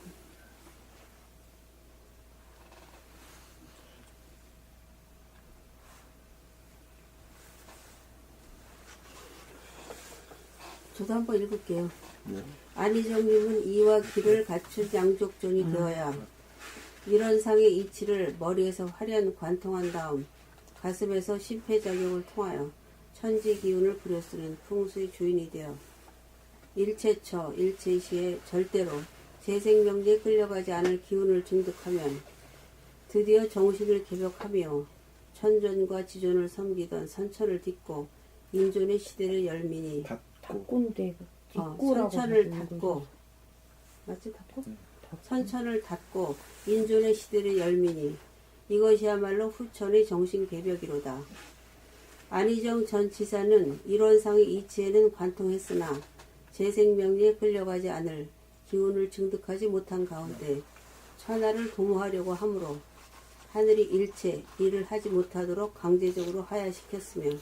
저도 한번 읽을게요. 네. 안희정님은 이와 기를 갖춘 양족존이 되어야 이런 상의 이치를 머리에서 화려한 관통한 다음 가슴에서 심폐작용을 통하여 천지 기운을 부려쓰는 풍수의 주인이 되어 일체처 일체시에 절대로 재생명리에 끌려가지 않을 기운을 증득하면 드디어 정신을 개벽하며 천존과 지존을 섬기던 선천을 딛고 인존의 시대를 열미니 닭꼰대 뒷고라고 선천을 부르는 닫고 거죠. 맞지 닫고 선천을 닫고 인존의 시대를 열미니 이것이야말로 후천의 정신개벽이로다. 안희정 전 지사는 이론상의 이치에는 관통했으나 재생명리에 끌려가지 않을 기운을 증득하지 못한 가운데 천하를 도모하려고 하므로 하늘이 일체 일을 하지 못하도록 강제적으로 하야시켰으며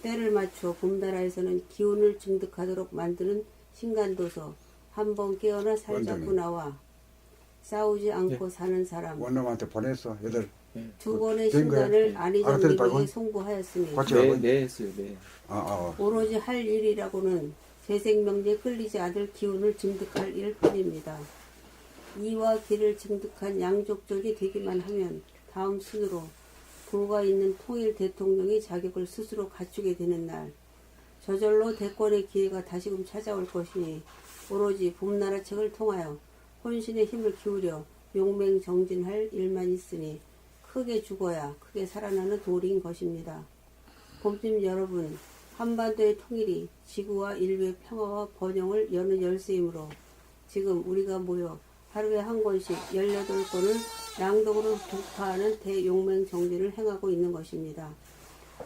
때를 맞춰 봄나라에서는 기운을 증득하도록 만드는 신간도서 한번 깨어나 살잡고 나와 싸우지 않고 사는 사람 원놈한테 보냈어. 애들. 두 번의 된 거야? 신간을 알아들었다고? 안희정님에게 송부하였으니 같이 네, 가고. 네 했어요. 네. 오로지 할 일이라고는 재생명리에 끌리지 않을 기운을 증득할 일뿐입니다. 이와 기를 증득한 양족존이 되기만 하면 다음 순으로 도가 있는 통일 대통령의 자격을 스스로 갖추게 되는 날 저절로 대권의 기회가 다시금 찾아올 것이니 오로지 봄나라 책을 통하여 혼신의 힘을 기울여 용맹정진할 일만 있으니 크게 죽어야 크게 살아나는 도리인 것입니다. 봄님 여러분, 한반도의 통일이 지구와 인류의 평화와 번영을 여는 열쇠이므로 지금 우리가 모여 하루에 한 권씩 18권을 낭독으로 독파하는 대용맹정진을 행하고 있는 것입니다.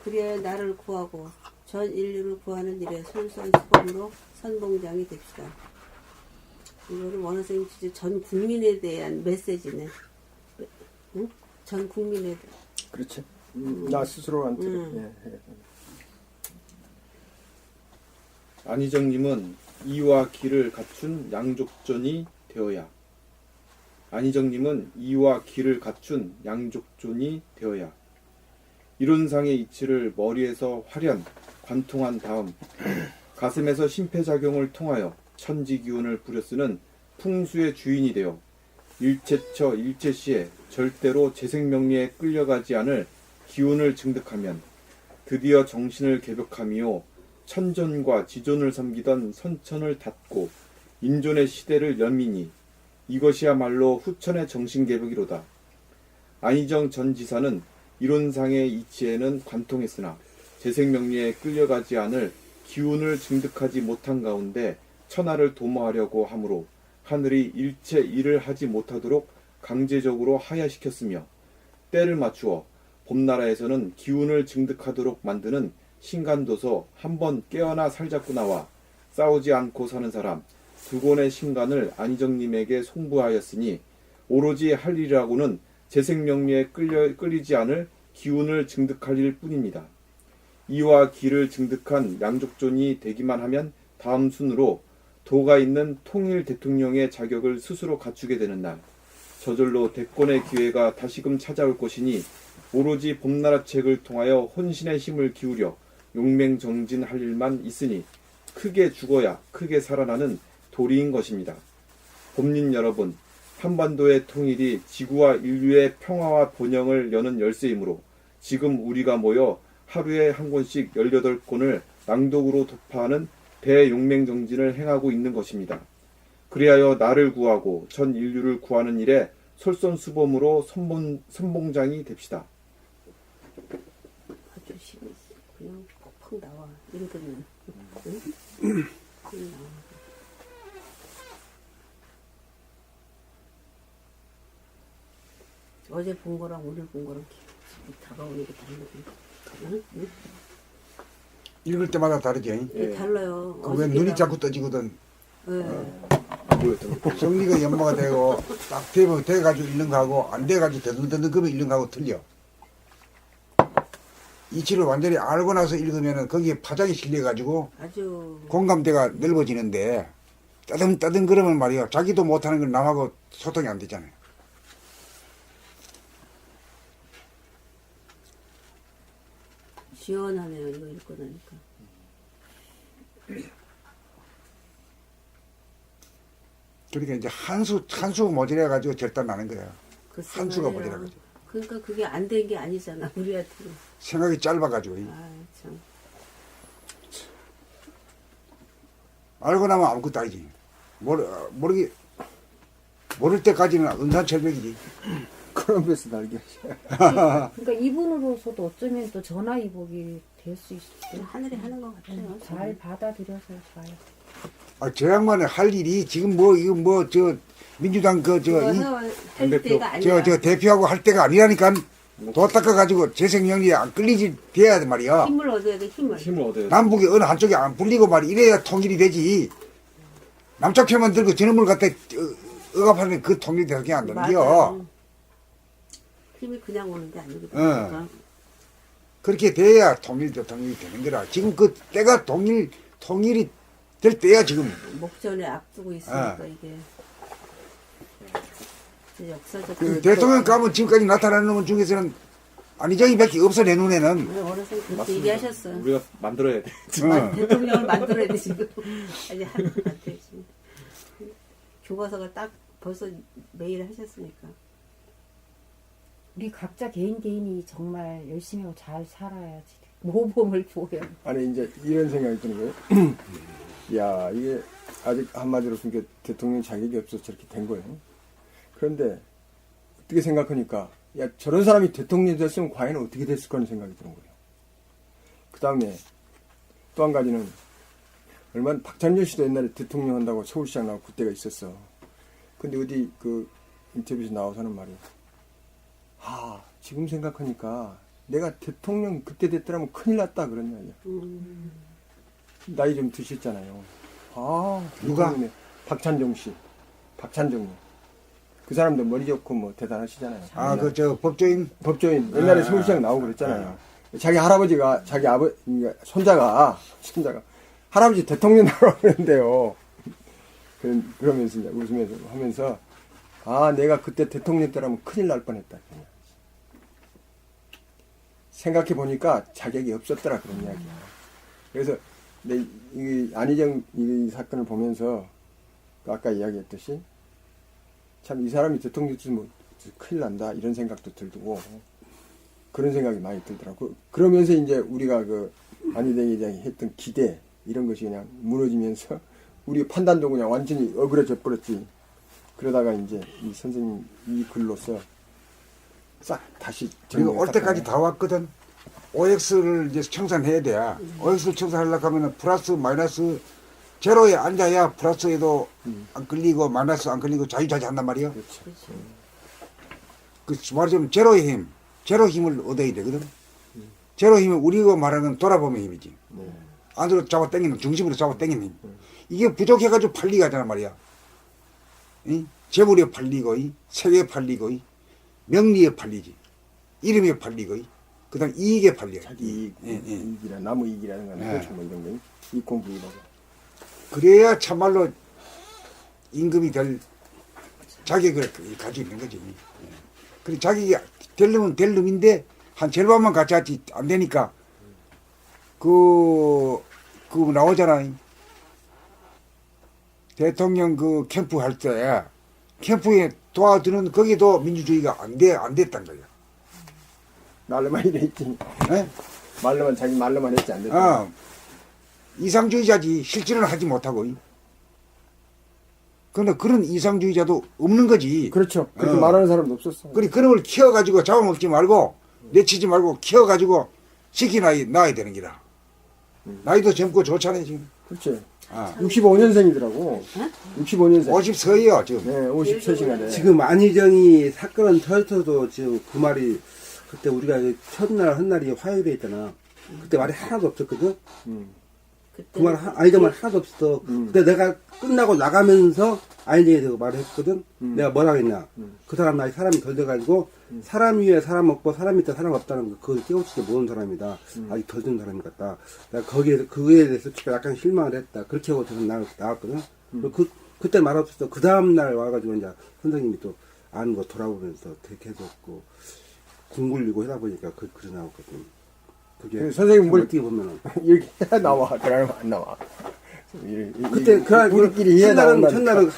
그리하여 나를 구하고 전 인류를 구하는 일에 솔선수범으로 선봉장이 됩시다. 이거는 원어 선생님 진짜 전 국민에 대한 메시지네. 응? 전 국민에 대한. 그렇지. 나 스스로한테. 예. 안희정님은 이와 기를 갖춘 양족존이 되어야. 안희정님은 이와 기를 갖춘 양족존이 되어야. 이론상의 이치를 머리에서 활연, 관통한 다음 가슴에서 심폐작용을 통하여 천지기운을 부려쓰는 풍수의 주인이 되어 일체처 일체시에 절대로 재생명리에 끌려가지 않을 기운을 증득하면 드디어 정신을 개벽하며 천존과 지존을 섬기던 선천을 닫고 인존의 시대를 연미니 이것이야말로 후천의 정신개벽이로다. 안희정 전 지사는 이론상의 이치에는 관통했으나 재생명리에 끌려가지 않을 기운을 증득하지 못한 가운데 천하를 도모하려고 하므로 하늘이 일체 일을 하지 못하도록 강제적으로 하야시켰으며 때를 맞추어 봄나라에서는 기운을 증득하도록 만드는 신간도서 한번 깨어나 살자꾸나와 싸우지 않고 사는 사람 두 권의 신간을 안희정님에게 송부하였으니 오로지 할 일이라고는 재생명리에 끌리지 않을 기운을 증득할 일 뿐입니다. 이와 기를 증득한 양족존이 되기만 하면 다음 순으로 도가 있는 통일 대통령의 자격을 스스로 갖추게 되는 날, 저절로 대권의 기회가 다시금 찾아올 것이니 오로지 봄나라 책을 통하여 혼신의 힘을 기울여 용맹정진할 일만 있으니 크게 죽어야 크게 살아나는 도리인 것입니다. 봄님 여러분, 한반도의 통일이 지구와 인류의 평화와 번영을 여는 열쇠이므로 지금 우리가 모여 하루에 한 권씩 18권을 낭독으로 도파하는 대용맹정진을 행하고 있는 것입니다. 그리하여 나를 구하고 전 인류를 구하는 일에 솔선수범으로 선봉장이 됩시다. 아주 심했어. 그냥 퍽퍽 나와. 읽으면. 응? 나와. 어제 본 거랑 오늘 본 거랑 다가오는 게 다르네. 응? 읽을 때마다 다르지. 예, 달라요. 왜 눈이 자꾸 떠지거든. 예. 정리가 연마가 되고 딱 되면 돼가지고 읽는 거하고 안 돼가지고 더듬더듬 그러면 읽는 거하고 틀려. 이치를 완전히 알고 나서 읽으면은 거기에 파장이 실려가지고 아주 공감대가 넓어지는데 따듬따듬 그러면 말이야 자기도 못하는 걸 남하고 소통이 안 되잖아요. 시원하네요. 이거 읽고 나니까. 그러니까 이제 한수 모자라가지고 절단 나는 거야. 글쎄 한수가 말이야. 모자라가지고. 그러니까 그게 안 된 게 아니잖아. 우리한테는. 생각이 짧아가지고. 아 참. 알고 나면 아무것도 아니지. 모를 때까지는 은산철벽이지. 그러면서 날개. 그러니까 이분으로서도 어쩌면 또 전화위복이 될 수 있어요. 하늘이 하는 것 같아요. 잘 받아들여서 잘. 아, 저 양반은 할 일이 지금 민주당 할 때가 아니야. 저 대표하고 할 때가 아니라니까. 도 닦아가지고 재생명리에 안 끌리지 돼야 돼 말이야. 힘을 얻어야 돼. 힘을. 힘을 얻어야 돼. 남북이 어느 한쪽에 안 불리고 말이 이래야 통일이 되지. 남쪽 편만 들고 저놈을 갖다 억압하면 그 통일이 되게 안 되는 겨. 맞아. 힘이 그냥 오는 게 아니거든. 어. 그렇게 돼야 통일이 되는 거라. 지금 그 때가 통일이 될 때야 지금. 목전에 앞두고 있으니까 이게 역사적. 그 대통령 가면 지금까지 나타나는 놈 중에서는 안희정이밖에 없어 내 눈에는. 어르신 그렇게 얘기하셨어요. 우리가 만들어야 돼. 대통령을 만들어야 돼 지금. 아니 하는 것 같아 지금. 교과서가 딱 벌써 매일 하셨으니까. 우리 각자 개인이 정말 열심히 하고 잘 살아야지. 모범을 보여. 아니 이제 이런 생각이 드는 거예요. 야 이게 아직 한마디로 그러니까 대통령 자격이 없어서 저렇게 된 거예요. 그런데 어떻게 생각하니까 야 저런 사람이 대통령이 됐으면 과연 어떻게 됐을 거라는 생각이 드는 거예요. 그 다음에 또 한 가지는 얼마 박찬준 씨도 옛날에 대통령 한다고 서울시장 나오고 그때가 있었어. 근데 어디 그 인터뷰에서 나와서 하는 말이 지금 생각하니까 내가 대통령 그때 됐더라면 큰일 났다 그런 이야기야. 나이 좀 드셨잖아요. 아, 누가? 대통령이네. 박찬종 씨. 박찬종님. 그 사람도 머리 좋고 뭐 대단하시잖아요. 아, 그 저 법조인. 법조인 옛날에 아, 서울시장 나오고 그랬잖아요. 자기 할아버지가 자기 손자가 할아버지 대통령 나오라고 그랬는데요. 그러면서 이제 웃으면서 하면서 아 내가 그때 대통령 때라면 큰일 날 뻔했다. 생각해 보니까 자격이 없었더라 그런 이야기야. 그래서 이 안희정 이 사건을 보면서 아까 이야기했듯이 참 이 사람이 대통령 됐으면 큰일 난다 이런 생각도 들고 그런 생각이 많이 들더라고. 그러면서 이제 우리가 그 안희정에 대한 했던 기대 이런 것이 그냥 무너지면서 우리 판단도 그냥 완전히 어그러져 버렸지. 그러다가 이제 이 선생님 이 글로서 싹 다시 그리고 올 때까지 다 왔거든. OX를 이제 청산해야 돼. OX를 청산하려고 하면은 플러스 마이너스 제로에 앉아야 플러스에도 안 끌리고 마이너스 안 끌리고 자유자재한단 말이야. 그렇죠. 그 말하자면 제로의 힘, 제로 힘을 얻어야 되거든. 제로 힘은 우리가 말하는 돌아보면 힘이지. 안으로 잡아 당기는 중심으로 잡아 당기는 힘. 이게 부족해가지고 팔리게 하잖아 말이야. 재물에 팔리고 세계에 팔리고 명리에 팔리지. 이름에 팔리고 그다음 이익에 팔려. 자기 이익이라 나무 이익이라는 건 그렇죠. 뭐 이런 거 이익공부이라고. 그래야 참말로 임금이 될 자격을 가지고 있는 거지. 그래 자격이 될 놈은 될 놈인데 한 절반만 같이 하지 안 되니까 그 나오잖아. 대통령 그 캠프 할 때 캠프에 도와주는 거기도 민주주의가 안 됐단 거야. 말로만 이랬지. 예? 말로만 자기 말로만 했지 안 됐다. 이상주의자지 실질은 하지 못하고. 그런데 그런 이상주의자도 없는 거지. 그렇죠. 그렇게 말하는 사람도 없었어. 그래 그런 걸 키워가지고 잡아먹지 말고 내치지 말고 키워가지고 낳아야 되는 기라. 나이도 젊고 좋잖아요 지금. 그렇지. 65년생이더라고. 65년생. 50서예요 지금. 네, 50세시간에. 지금 안희정이 사건은 터져도 지금 그 말이 그때 우리가 첫날 한날이 화요일에 있잖아. 그때 말이 하나도 없었거든. 그 말 안희정 말 하나도 없어. 그때 내가 끝나고 나가면서 안희정에 대해서 말을 했거든. 내가 뭐라 했냐. 그 사람 나이 사람이 덜 돼가지고 사람 위에 사람 없고 사람 밑에 사람 없다는 거 그걸 깨우치지 모르는 사람이다. 아직 덜 된 사람 같다. 내가 그거에 대해서 약간 실망을 했다. 그렇게 하고 저는 나왔거든. 그때 말 없었어. 그 다음날 와가지고 이제 선생님이 또 아는 거 돌아보면서 계속 궁 굴리고 하다 보니까 그래 나왔거든. 그게 선생님 뭘 어떻게 보면은 이렇게 해야 나와. 그러면 안 나와. 그때 우리끼리 해야 나온다. 첫날은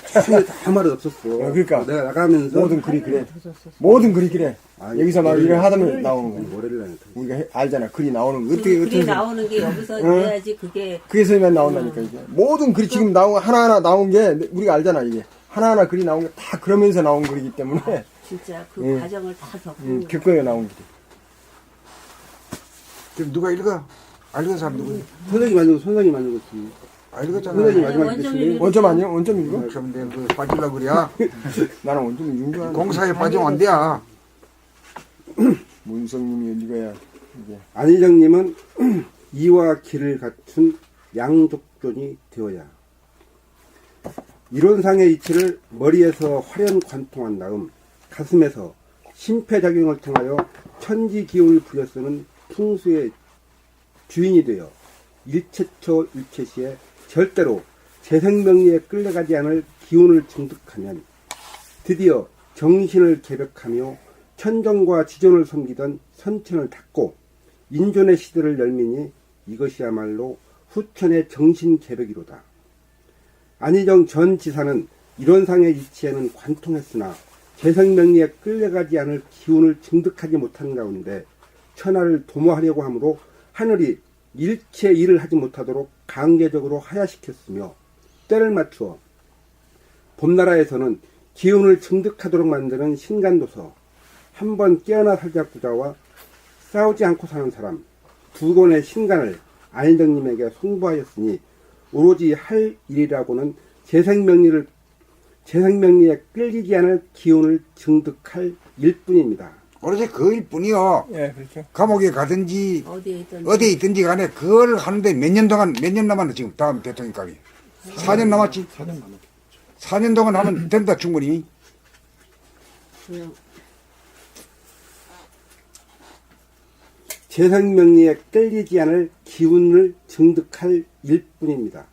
다 말이 없었어. 그러니까 내가 나가면서 모든 글이 그래. 모든 글이 그래. 여기서 막 이런 하다면 나오는 거야. 월요일날 우리가 알잖아. 글이 나오는 거. 글이 나오는 게 여기서 해야지 그게 그게서만 나온다니까 이게. 모든 글이 지금 나온 거 하나하나 나온 게 우리가 알잖아 이게. 하나하나 글이 나온 게 다 그러면서 나온 글이기 때문에 진짜 그 과정을 다 겪고 겪어야 나온 글이. 그럼 누가 읽어? 알던 사람 누구니? 선생님 안 읽었지. 읽었잖아. 선생님 아니, 마지막에 원점 드시네. 읽어. 원점 아니야? 원점 이거? 그럼 내가 그 빠질라 그래야. 나는 원점이 윤주한 공사에 빠지면 안 돼야. 문성님이 읽어야 이게. 안희정님은 이와 기를 갖춘 양족존이 되어야 이론상의 이치를 머리에서 화련 관통한 다음 가슴에서 심폐작용을 통하여 천지 기운을 불려 쓰는 풍수의 주인이 되어 일체초 일체시에 절대로 재생명리에 끌려가지 않을 기운을 증득하면 드디어 정신을 개벽하며 천정과 지존을 섬기던 선천을 닫고 인존의 시대를 열미니 이것이야말로 후천의 정신 개벽이로다. 안희정 전 지사는 이론상의 이치에는 관통했으나 재생명리에 끌려가지 않을 기운을 증득하지 못한 가운데 천하를 도모하려고 하므로 하늘이 일체 일을 하지 못하도록 강제적으로 하야시켰으며 때를 맞추어 봄나라에서는 기운을 증득하도록 만드는 신간도서 한번 깨어나 살자꾸자와 싸우지 않고 사는 사람 두 권의 신간을 안희정님에게 송부하였으니 오로지 할 일이라고는 재생명리에 끌리지 않을 기운을 증득할 일뿐입니다. 오로지 그일 뿐이요. 예, 그렇죠. 감옥에 가든지 어디에 있든지 있든지 간에 그걸 하는데 몇 년 남았나 지금 다음 대통령감이 4년 남았지. 4년 동안 하면 된다 충분히. 그냥 재생명리에 끌리지 않을 기운을 증득할 일뿐입니다.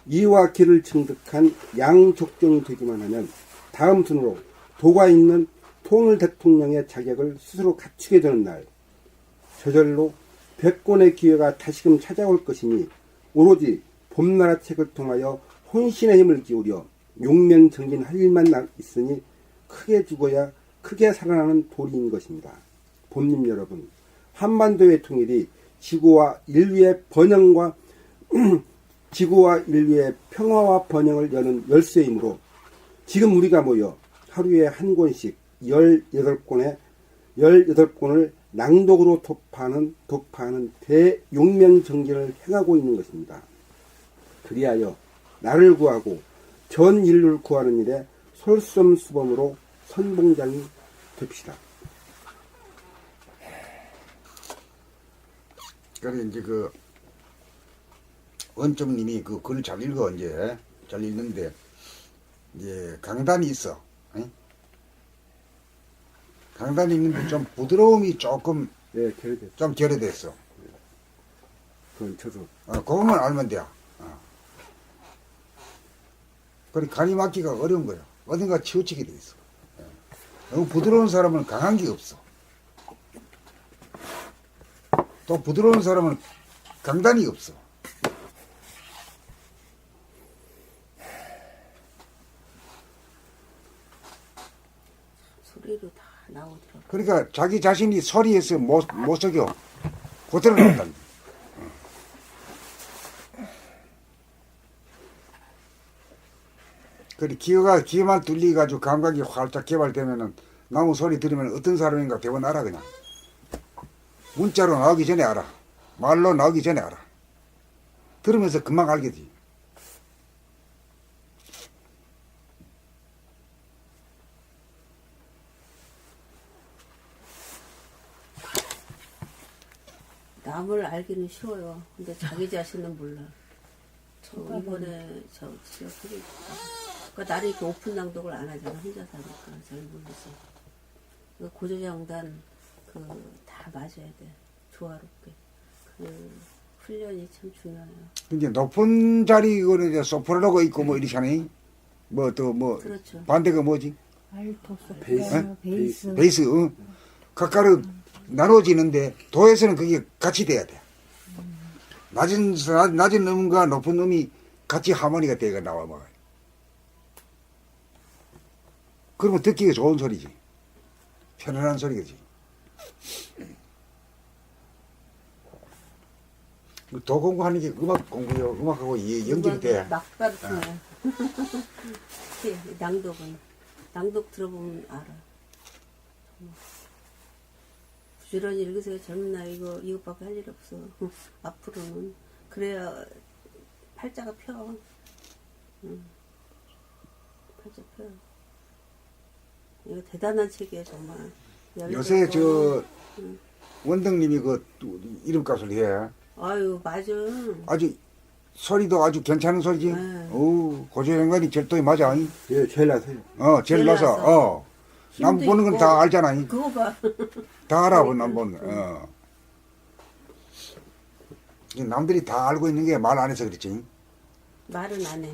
이와 기를 증득한 양족종이 되기만 하면 다음 순으로 도가 있는 통일 대통령의 자격을 스스로 갖추게 되는 날, 저절로 백권의 기회가 다시금 찾아올 것이니 오로지 봄나라 책을 통하여 혼신의 힘을 기울여 용맹정진할 일만 있으니 크게 죽어야 크게 살아나는 도리인 것입니다. 봄님 여러분, 한반도의 통일이 지구와 인류의 번영과 지구와 인류의 평화와 번영을 여는 열쇠이므로 지금 우리가 모여 하루에 한 권씩 18권을 낭독으로 독파하는 대용맹정진을 행하고 있는 것입니다. 그리하여 나를 구하고 전 인류를 구하는 일에 솔선수범으로 선봉장이 됩시다. 그래 이제 그 원점님이 그 글을 잘 읽어 이제 잘 읽는데 이제 강단이 있어. 응? 강단이 있는데 좀 부드러움이 조금 예, 결여됐. 좀 결여됐어. 그건 저도. 그것만 알면 돼요. 그래 간이 막기가 어려운 거야. 어딘가 치우치게 돼 있어. 너무 부드러운 사람은 강한 게 없어. 또 부드러운 사람은 강단이 없어. 소리로 다 나오더라고. 그러니까 자기 자신이 소리에서 못 속여. 그대로 나온다. 그래 귀만 뚫리가지고 감각이 활짝 개발되면은 나무 소리 들으면 어떤 사람인가 대번 알아 그냥. 문자로 나오기 전에 알아. 말로 나오기 전에 알아. 들으면서 금방 알겠지. 남을 알기는 쉬워요. 근데 자기 자신은 몰라. 저 이번에 저 지역 소리 그러니까 나를 이렇게 오픈 낭독을 안 하잖아. 혼자 사니까 잘 모르겠어. 그 고조장단 다 맞아야 돼. 조화롭게. 그 훈련이 참 중요해요. 이제 높은 자리 이거는 이제 소프라노가 있고 뭐 이렇잖아요. 뭐 또 뭐 그렇죠. 반대가 뭐지? 알토, 베이스. 소프라노, 베이스. 베이스. 각각은 나눠지는데 도에서는 그게 같이 돼야 돼. 낮은 음과 높은 음이 같이 하모니가 돼가 나와 봐. 그러면 듣기가 좋은 소리지. 편안한 소리겠지. 도 공부하는 게 음악 공부요. 음악하고 연결돼. 막 가르치네. 특히 낭독은. 낭독 들어보면 알아. 정말. 부지런히 읽으세요. 젊은 나이 이것밖에 할 일 없어. 앞으로는. 그래야 팔자가 펴. 팔자 펴. 이거 대단한 책이에요, 정말. 요새 원등님이 그 이름값을 해. 아유, 맞아. 아주 소리도 아주 괜찮은 소리지. 네. 오, 고조영관이 절도에 맞아. 예, 제일 나서요. 제일 제일 나서. 나서. 남 힘도 보는 건 있고. 다 알잖아. 그거 봐. 다 알아, 남 보는. 남들이 다 알고 있는 게 말 안 해서 그렇지. 말은 안 해.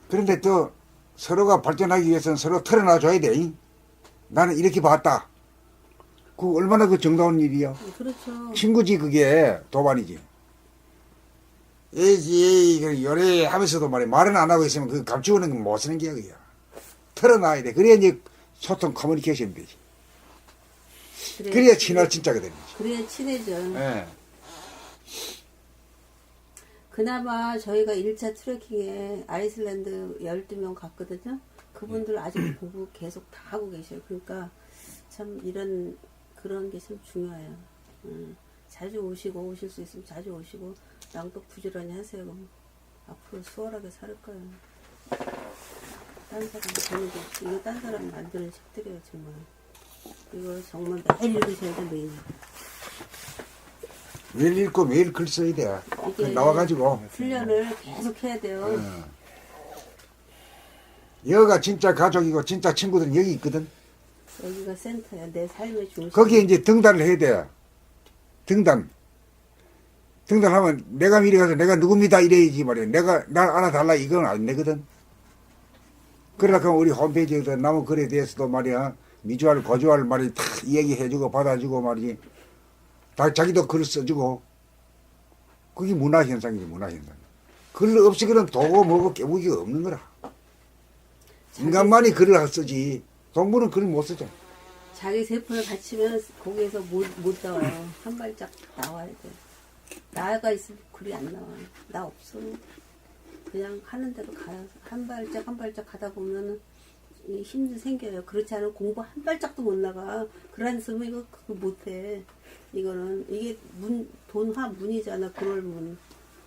그런데 또 서로가 발전하기 위해서는 서로 털어놔줘야 돼. 나는 이렇게 봤다. 그 얼마나 그 정다운 일이야. 그렇죠. 친구지 그게 도반이지. 에이 요래 하면서도 말이야 말은 안 하고 있으면 그 감추는 건 못 쓰는 게야 그게. 털어놔야 돼. 그래야 이제 소통 커뮤니케이션이 되지. 그래야 친할 진짜가 되는 거지. 그래야 친해져. 예. 그나마 저희가 1차 트레킹에 아이슬란드 12명 갔거든요. 그분들 아직 보고 계속 다 하고 계셔요. 그러니까 참 그런 게 참 중요해요. 자주 오실 수 있으면 자주 오시고 낭독 부지런히 하세요. 앞으로 수월하게 살 거예요. 딴 사람 보는 게 없지. 이거 딴 사람 만드는 책들이에요, 정말. 이거 정말 매일 읽으셔야 돼, 매일. 매일 읽고 매일 글 써야 돼. 이게 나와가지고. 훈련을 계속 해야 돼요. 여가 진짜 가족이고 진짜 친구들은 여기 있거든. 여기가 센터야. 내 삶의 중심. 거기에 이제 등단을 해야 돼. 등단하면 내가 미리 가서 내가 누굽니다 이래야지 말이야. 내가 날 알아달라 이건 안 되거든. 그러니까 우리 홈페이지에서 나무 글에 대해서도 말이야 미주알 거주알 말이 다 얘기해주고 받아주고 말이지. 다 자기도 글을 써주고. 그게 문화현상이지 문화현상. 글 없이 그런 도구 뭐고 깨우기가 없는 거라. 인간만이 글을 쓰지. 동물은 글을 못 쓰죠. 자기 세포를 갖추면 거기에서 못 나와요. 한 발짝 나와야 돼. 나가 있으면 글이 안 나와. 나 없어. 그냥 하는 대로 가요. 한 발짝 한 발짝 가다 보면은 힘도 생겨요. 그렇지 않으면 공부 한 발짝도 못 나가. 글 안 쓰면 이거 그거 못해. 이거는 이게 돈화 문이잖아. 그럴 문.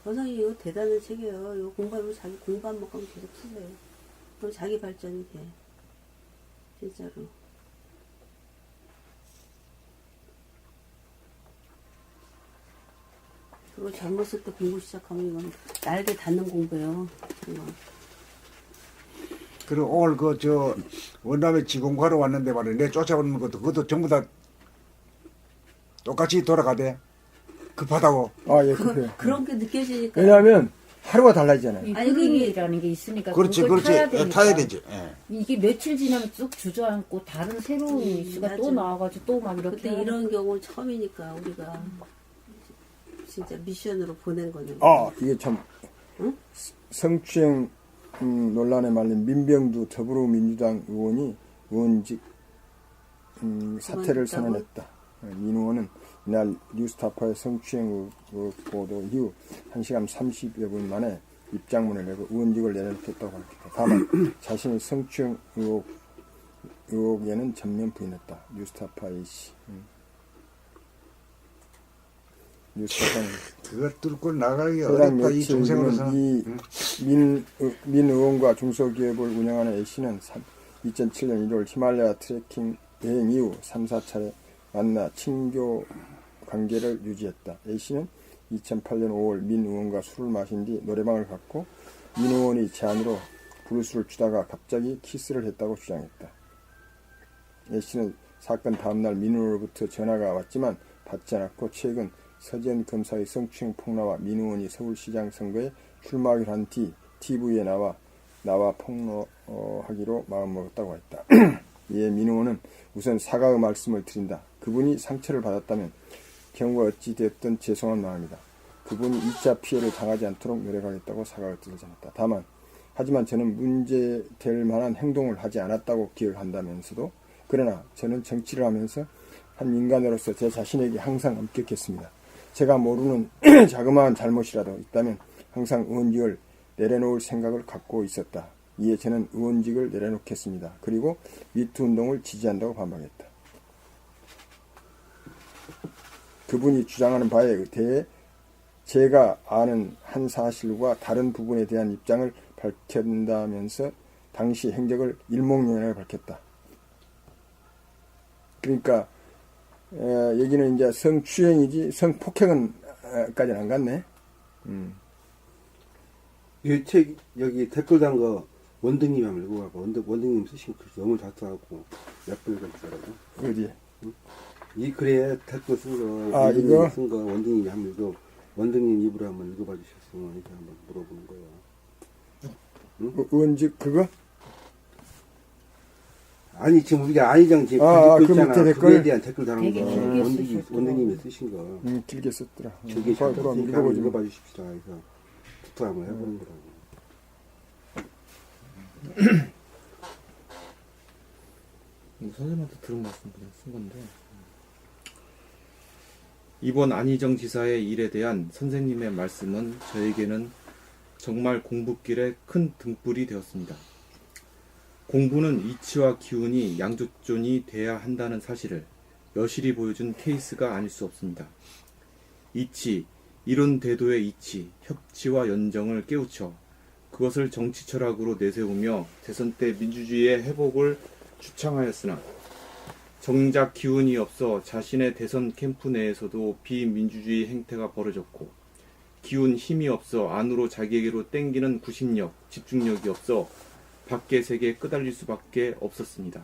선생님 이거 대단한 책이에요. 이거 공부하면 자기 공부한 만큼 계속 쓰세요. 그럼 자기 발전이 돼. 진짜로. 그리고 젊었을 때 공부 시작하면 이건 날개 닿는 공부예요. 정말. 그리고 오늘 원남에 지공과로 왔는데 말이야. 내 쫓아오는 것도 그것도 전부 다 똑같이 돌아가대. 급하다고. 아, 예, 그래요. 그런 게 느껴지니까. 왜냐하면 하루가 달라지잖아요. 이 아니, 흐름이라는 게 있으니까 그렇지, 그걸 그렇지. 타야 되니까. 타야 되지. 예. 이게 며칠 지나면 쭉 주저앉고 다른 새로운 이슈가 또 맞아. 나와가지고 또 막 이렇게 그때 이런 경우 처음이니까 우리가 진짜 미션으로 보낸 거는. 아, 이게 참 응? 성추행 논란에 말린 민병두 더불어민주당 의원이 의원직 사퇴를 그만뒀다고? 선언했다. 민 의원은 이날 뉴스타파의 성추행 의혹 보도 이후 1시간 30여 분 만에 입장문을 내고 의원직을 내려놓겠다고 밝혔다. 다만 자신의 성추행 의혹에는 전면 부인했다. 뉴스타파 A씨. 뉴스타파는 그거 뚫고 나가기 해당 어렵다. 이 며칠 중생으로서는. 민 의원과 중소기업을 운영하는 A씨는 2007년 1월 히말라야 트레킹 여행 이후 3, 4차례 만나 친교 관계를 유지했다. A씨는 2008년 5월 민 의원과 술을 마신 뒤 노래방을 갔고 민 의원이 제안으로 불수를 추다가 갑자기 키스를 했다고 주장했다. A씨는 사건 다음날 민 의원으로부터 전화가 왔지만 받지 않았고 최근 서지현 검사의 성추행 폭로와 민 의원이 서울시장 선거에 출마하기로 한 뒤 TV에 나와 폭로하기로 마음먹었다고 했다. 이에 민 의원은 우선 사과의 말씀을 드린다. 그분이 상처를 받았다면 경우가 어찌 되었든 죄송한 마음이다. 그분이 2차 피해를 당하지 않도록 노력하겠다고 사과의 뜻을 전했다. 하지만 저는 문제될 만한 행동을 하지 않았다고 기억한다면서도 그러나 저는 정치를 하면서 한 인간으로서 제 자신에게 항상 엄격했습니다. 제가 모르는 자그마한 잘못이라도 있다면 항상 의원직을 내려놓을 생각을 갖고 있었다. 이에 저는 의원직을 내려놓겠습니다. 그리고 미투 운동을 지지한다고 반박했다. 그분이 주장하는 바에 대해 제가 아는 한 사실과 다른 부분에 대한 입장을 밝힌다면서 당시 행적을 일목요연하게 밝혔다. 그러니까 여기는 이제 성추행이지 성폭행은 까지는 안 갔네. 이 책 여기 댓글 단 거 원등님이 한번 읽어봐봐. 원등님 쓰신 글 너무 작다고 몇 번 읽었더라고. 어디? 이 글에 댓글 쓴 거, 아, 이거? 쓴 거 원등님이 한번 원등님 입으로 한번 읽어봐 주셨으면 이렇게 한번 물어보는 거예요. 의원직 그거? 아니 지금 우리가 안희정 지금 그 있잖아. 밑에 댓글? 그거에 대한 댓글 다는 되게 거 길게 쓰셨더라고요. 원등님이 쓰신 거. 길게 썼더라. 길게 그럼 썼으니까 한번 읽어보지. 읽어봐 주십시다. 그래서 투표 한번 해보는 거라고. 선생님한테 들은 말씀 그냥 쓴 건데 이번 안희정 지사의 일에 대한 선생님의 말씀은 저에게는 정말 공부길에 큰 등불이 되었습니다. 공부는 이치와 기운이 양조존이 돼야 한다는 사실을 여실히 보여준 케이스가 아닐 수 없습니다. 이치, 이론 대도의 이치, 협치와 연정을 깨우쳐 그것을 정치 철학으로 내세우며 대선 때 민주주의의 회복을 주창하였으나 정작 기운이 없어 자신의 대선 캠프 내에서도 비민주주의 행태가 벌어졌고 기운 힘이 없어 안으로 자기에게로 땡기는 구심력, 집중력이 없어 밖의 세계에 끄달릴 수밖에 없었습니다.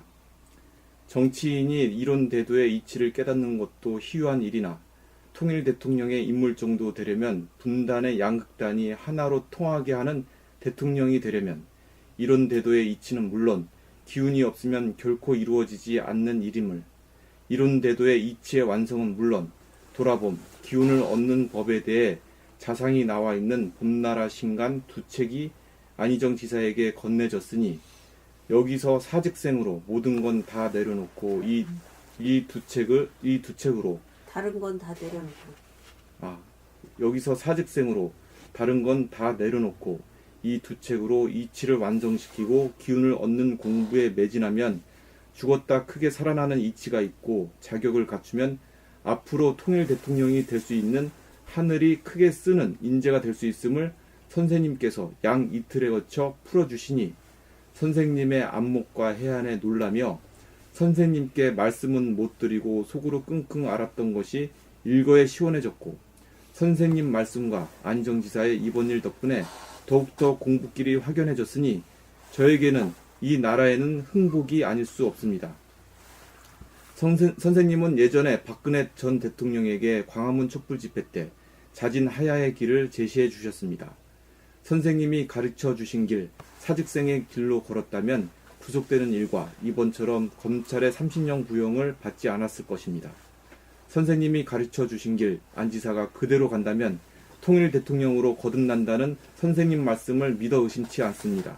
정치인이 이런 대도의 이치를 깨닫는 것도 희유한 일이나 통일 대통령의 인물 정도 되려면 분단의 양극단이 하나로 통하게 하는 대통령이 되려면 이런 대도의 이치는 물론 기운이 없으면 결코 이루어지지 않는 일임을, 이런 대도의 이치의 완성은 물론 돌아봄, 기운을 얻는 법에 대해 자상히 나와 있는 봄나라 신간 두 책이 안희정 지사에게 건네졌으니 여기서 사직생으로 모든 건 다 내려놓고 이 두 책으로 다른 건 다 내려놓고. 여기서 사직생으로 다른 건 다 내려놓고 이 두 책으로 이치를 완성시키고 기운을 얻는 공부에 매진하면 죽었다 크게 살아나는 이치가 있고 자격을 갖추면 앞으로 통일 대통령이 될 수 있는 하늘이 크게 쓰는 인재가 될 수 있음을 선생님께서 양 이틀에 거쳐 풀어주시니 선생님의 안목과 해안에 놀라며 선생님께 말씀은 못 드리고 속으로 끙끙 앓았던 것이 일거에 시원해졌고 선생님 말씀과 안희정 지사의 이번 일 덕분에 더욱더 공부길이 확연해졌으니 저에게는 이 나라에는 흥복이 아닐 수 없습니다. 선생님은 예전에 박근혜 전 대통령에게 광화문 촛불 집회 때 자진 하야의 길을 제시해 주셨습니다. 선생님이 가르쳐 주신 길, 사직생의 길로 걸었다면 구속되는 일과 이번처럼 검찰의 30년 구형을 받지 않았을 것입니다. 선생님이 가르쳐 주신 길, 안 지사가 그대로 간다면 통일 대통령으로 거듭난다는 선생님 말씀을 믿어 의심치 않습니다.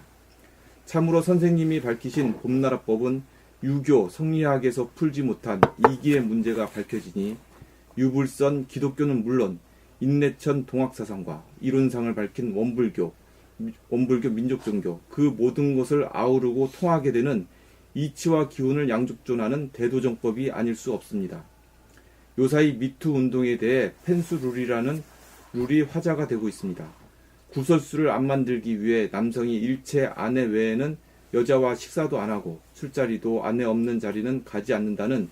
참으로 선생님이 밝히신 봄나라법은 유교, 성리학에서 풀지 못한 이기의 문제가 밝혀지니 유불선 기독교는 물론 인내천 동학사상과 이론상을 밝힌 원불교 민족종교 그 모든 것을 아우르고 통하게 되는 이치와 기운을 양족존하는 대도정법이 아닐 수 없습니다. 요사이 미투 운동에 대해 펜수룰이라는 룰이 화제가 되고 있습니다. 구설수를 안 만들기 위해 남성이 일체 아내 외에는 여자와 식사도 안 하고 술자리도 아내 없는 자리는 가지 않는다는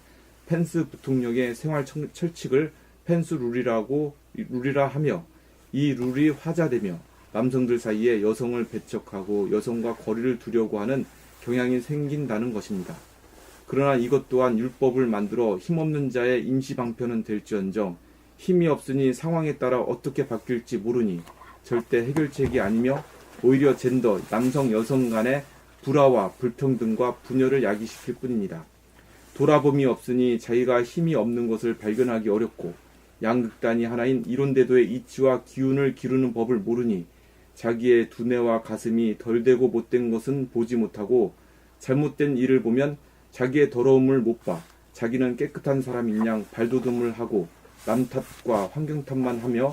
펜스 부통령의 생활 철칙을 펜스 룰이라 하며 이 룰이 화자되며 남성들 사이에 여성을 배척하고 여성과 거리를 두려고 하는 경향이 생긴다는 것입니다. 그러나 이것 또한 율법을 만들어 힘없는 자의 임시방편은 될지언정 힘이 없으니 상황에 따라 어떻게 바뀔지 모르니 절대 해결책이 아니며 오히려 젠더, 남성, 여성 간의 불화와 불평등과 분열을 야기시킬 뿐입니다. 돌아봄이 없으니 자기가 힘이 없는 것을 발견하기 어렵고 양극단이 하나인 이론대도의 이치와 기운을 기르는 법을 모르니 자기의 두뇌와 가슴이 덜되고 못된 것은 보지 못하고 잘못된 일을 보면 자기의 더러움을 못 봐 자기는 깨끗한 사람인 양 발돋움을 하고 남 탓과 환경 탓만 하며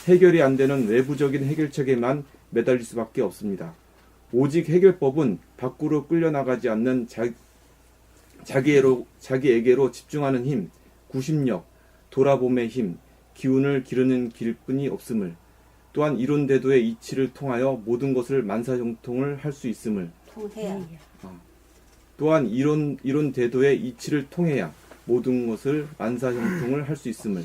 해결이 안 되는 외부적인 해결책에만 매달릴 수밖에 없습니다. 오직 해결법은 밖으로 끌려나가지 않는 자기에게로 집중하는 힘, 구심력, 돌아봄의 힘, 기운을 기르는 길뿐이 없음을, 또한 이론대도의 이치를 통하여 모든 것을 만사형통을 할 수 있음을, 통해야. 또한 이론대도의 이치를 통해야 모든 것을 만사형통을 할 수 있음을,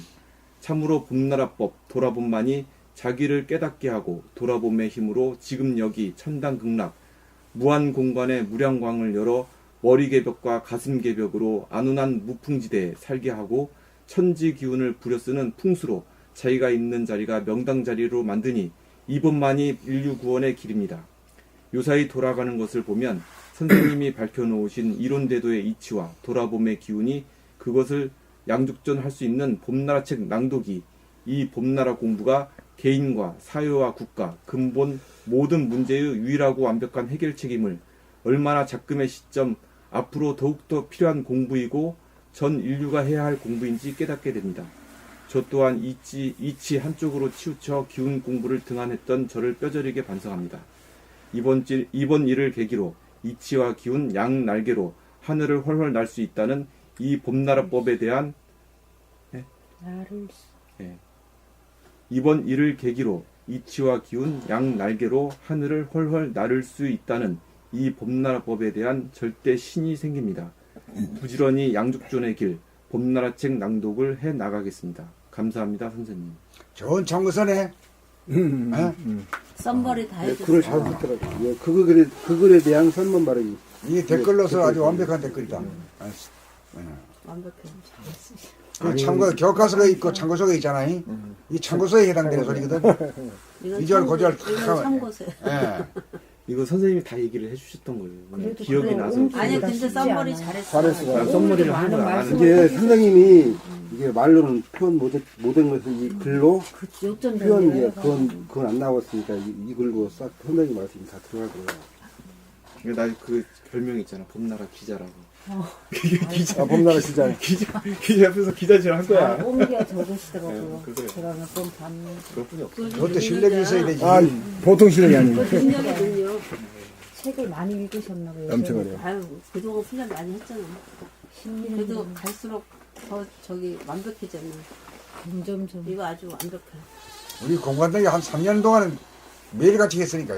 참으로 봄나라법, 돌아봄만이 자기를 깨닫게 하고 돌아봄의 힘으로 지금 여기 천당극락, 무한공간의 무량광을 열어 머리개벽과 가슴개벽으로 안온한 무풍지대에 살게 하고 천지기운을 부려쓰는 풍수로 자기가 있는 자리가 명당자리로 만드니 이것만이 인류구원의 길입니다. 요사이 돌아가는 것을 보면 선생님이 밝혀놓으신 이론대도의 이치와 돌아봄의 기운이 그것을 양죽전할 수 있는 봄나라책 낭독이 이 봄나라 공부가 개인과 사회와 국가, 근본 모든 문제의 유일하고 완벽한 해결책임을 얼마나 작금의 시점 앞으로 더욱더 필요한 공부이고 전 인류가 해야 할 공부인지 깨닫게 됩니다. 저 또한 이치 한쪽으로 치우쳐 기운 공부를 등한했던 저를 뼈저리게 반성합니다. 이번 일을 계기로 이치와 기운 양 날개로 하늘을 훨훨 날 수 있다는 이 봄나라법에 대한 이번 일을 계기로 이치와 기운 양 날개로 하늘을 훨훨 나를 수 있다는 이 봄나라법에 대한 절대 신이 생깁니다. 부지런히 양죽존의 길 봄나라 책 낭독을 해 나가겠습니다. 감사합니다, 선생님. 좋은 참고서네. 어? 썸머리 다 네, 글을 잘 해줬어. 썼더라고요. 예, 그 글에 대한 선문 발음이. 이게 댓글로서 아주 완벽한 댓글이다. 완벽해. 그 참고 교과서가 있고 참고서가 있잖아요. 이 참고서에 해당되는 소리거든. 이절 고절 탁 이건 하면. 참고서. 예. 이거 선생님이 다 얘기를 해주셨던 거예요. 그냥 그래도 기억이 그래, 나서. 옮기기가 아니 근데 쉽지 썸머리 않아. 잘했어. 잘했어. 난 썸머리를 한 거야. 말씀을 이게 해주시고. 선생님이 이게 말로는 표현 못한 것을 이 글로 그 요점 표현 게 그건 안 나왔으니까 이 글로 싹 선생님 말씀이 다 들어가더라고요. 나 그 별명 있잖아. 봄나라 기자라고. 아, 봄나라 시장. 기자 앞에서 기자질 한 거야. 옮겨 적으시더라고요. 네, 그래. 제가 몇 번 봤는데. 그것뿐이 없어. 그것도 실력이 있어야 되지. 아, 보통 실력이 아니고. 그 능력이군요. 책을 많이 읽으셨나 봐요. 엄청 어려워. 아유 그동안 훈련 많이 했잖아. 그래도 갈수록 더 저기 완벽해졌네. 점점점. 이거 아주 완벽해. 우리 공관장이 한 3년 동안은 매일같이 했으니까.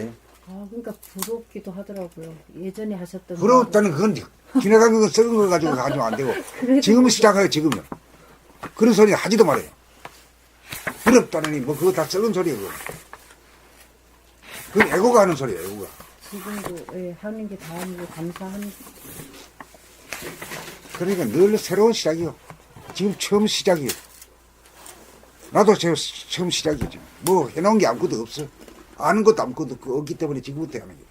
아, 그러니까 부럽기도 하더라고요. 예전에 하셨던. 부러웠다는 그건 지나간 거 썩은 거 가지고 가지면 안 되고. 지금 시작해요, 지금요. 그런 소리 하지도 말아요. 부럽다느니 뭐 그거 다 썩은 소리예요, 그거. 그건 애고가 하는 소리예요, 애고가. 지금도 예, 하는 게 다 하는 게 감사한. 그러니까 늘 새로운 시작이요. 지금 처음 시작이요. 나도 처음 시작이죠. 뭐 해놓은 게 아무것도 없어. 아는 것도 아무것도 없기 때문에 지금부터 하는 거예요.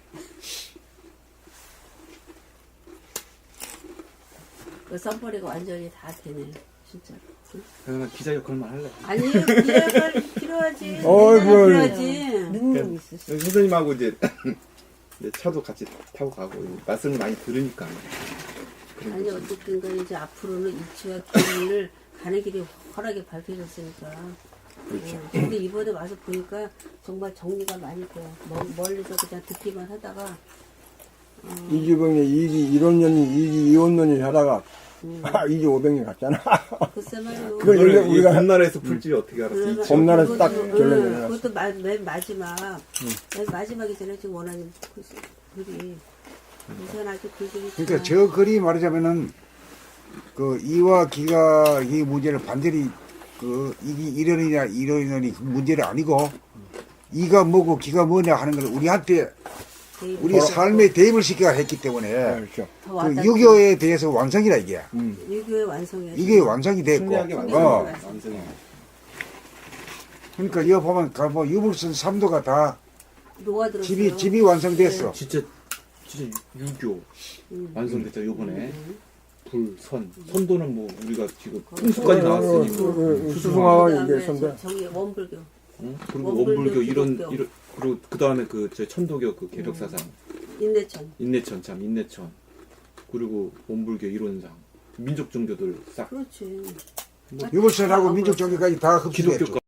그 썸머리가 완전히 다 되네. 진짜. 그래서 난 기자 역할만 할래. 아니 필요하지. 어이구. 필요하지. 능력이 있으시죠. 선생님하고 이제 차도 같이 타고 가고 말씀을 많이 들으니까. 아니 어쨌든 간에 이제 앞으로는 이치와 기운을 가는 길이 허락에 밝혀졌으니까. 그렇죠. 근데 이번에 와서 보니까 정말 정리가 많이 돼. 멀리서 그냥 듣기만 하다가 이주병이 이기 1원년이 이기 2원년이 하다가 이기 500년 갔잖아. 글쎄 말이요. 그거 이걸 원래 우리가 봄나라에서 풀지 어떻게 알았어? 그래서 이 봄나라에서 딱 그것도, 결론이 응, 나왔어. 그것도 맨 마지막. 맨 마지막에 전에 지금 원하는 글이. 우선 아주 글들이. 그러니까 저 글이 말하자면은 그 이와 기가 이 문제를 반드시 그 이기 이론이 그 문제는 아니고 이가 뭐고 기가 뭐냐 하는 걸 우리한테 우리 삶에 대입을 시켜야 했기 때문에 그렇죠. 그 유교에 대해서 완성이라 이게. 유교의 완성이야. 이게 완성이 됐고. 승리하게 어. 완성이. 그러니까 이거 보면 뭐 유물선 삼도가 다 녹아들었어요. 집이 완성됐어. 진짜 유교 완성됐죠 요번에. 불, 선도는 뭐 우리가 지금 풍수까지 나왔으니까. 수승화가 이게 선대. 저기 원불교. 응? 그리고 원불교, 원불교 이런 기독교. 그리고 그 다음에 그 제 천도교 그 개벽사상 인내천. 인내천 그리고 원불교 이론상 민족 종교들 싹 그렇지. 유물선하고 민족 종교까지 다 흡수됐죠. 기독교까지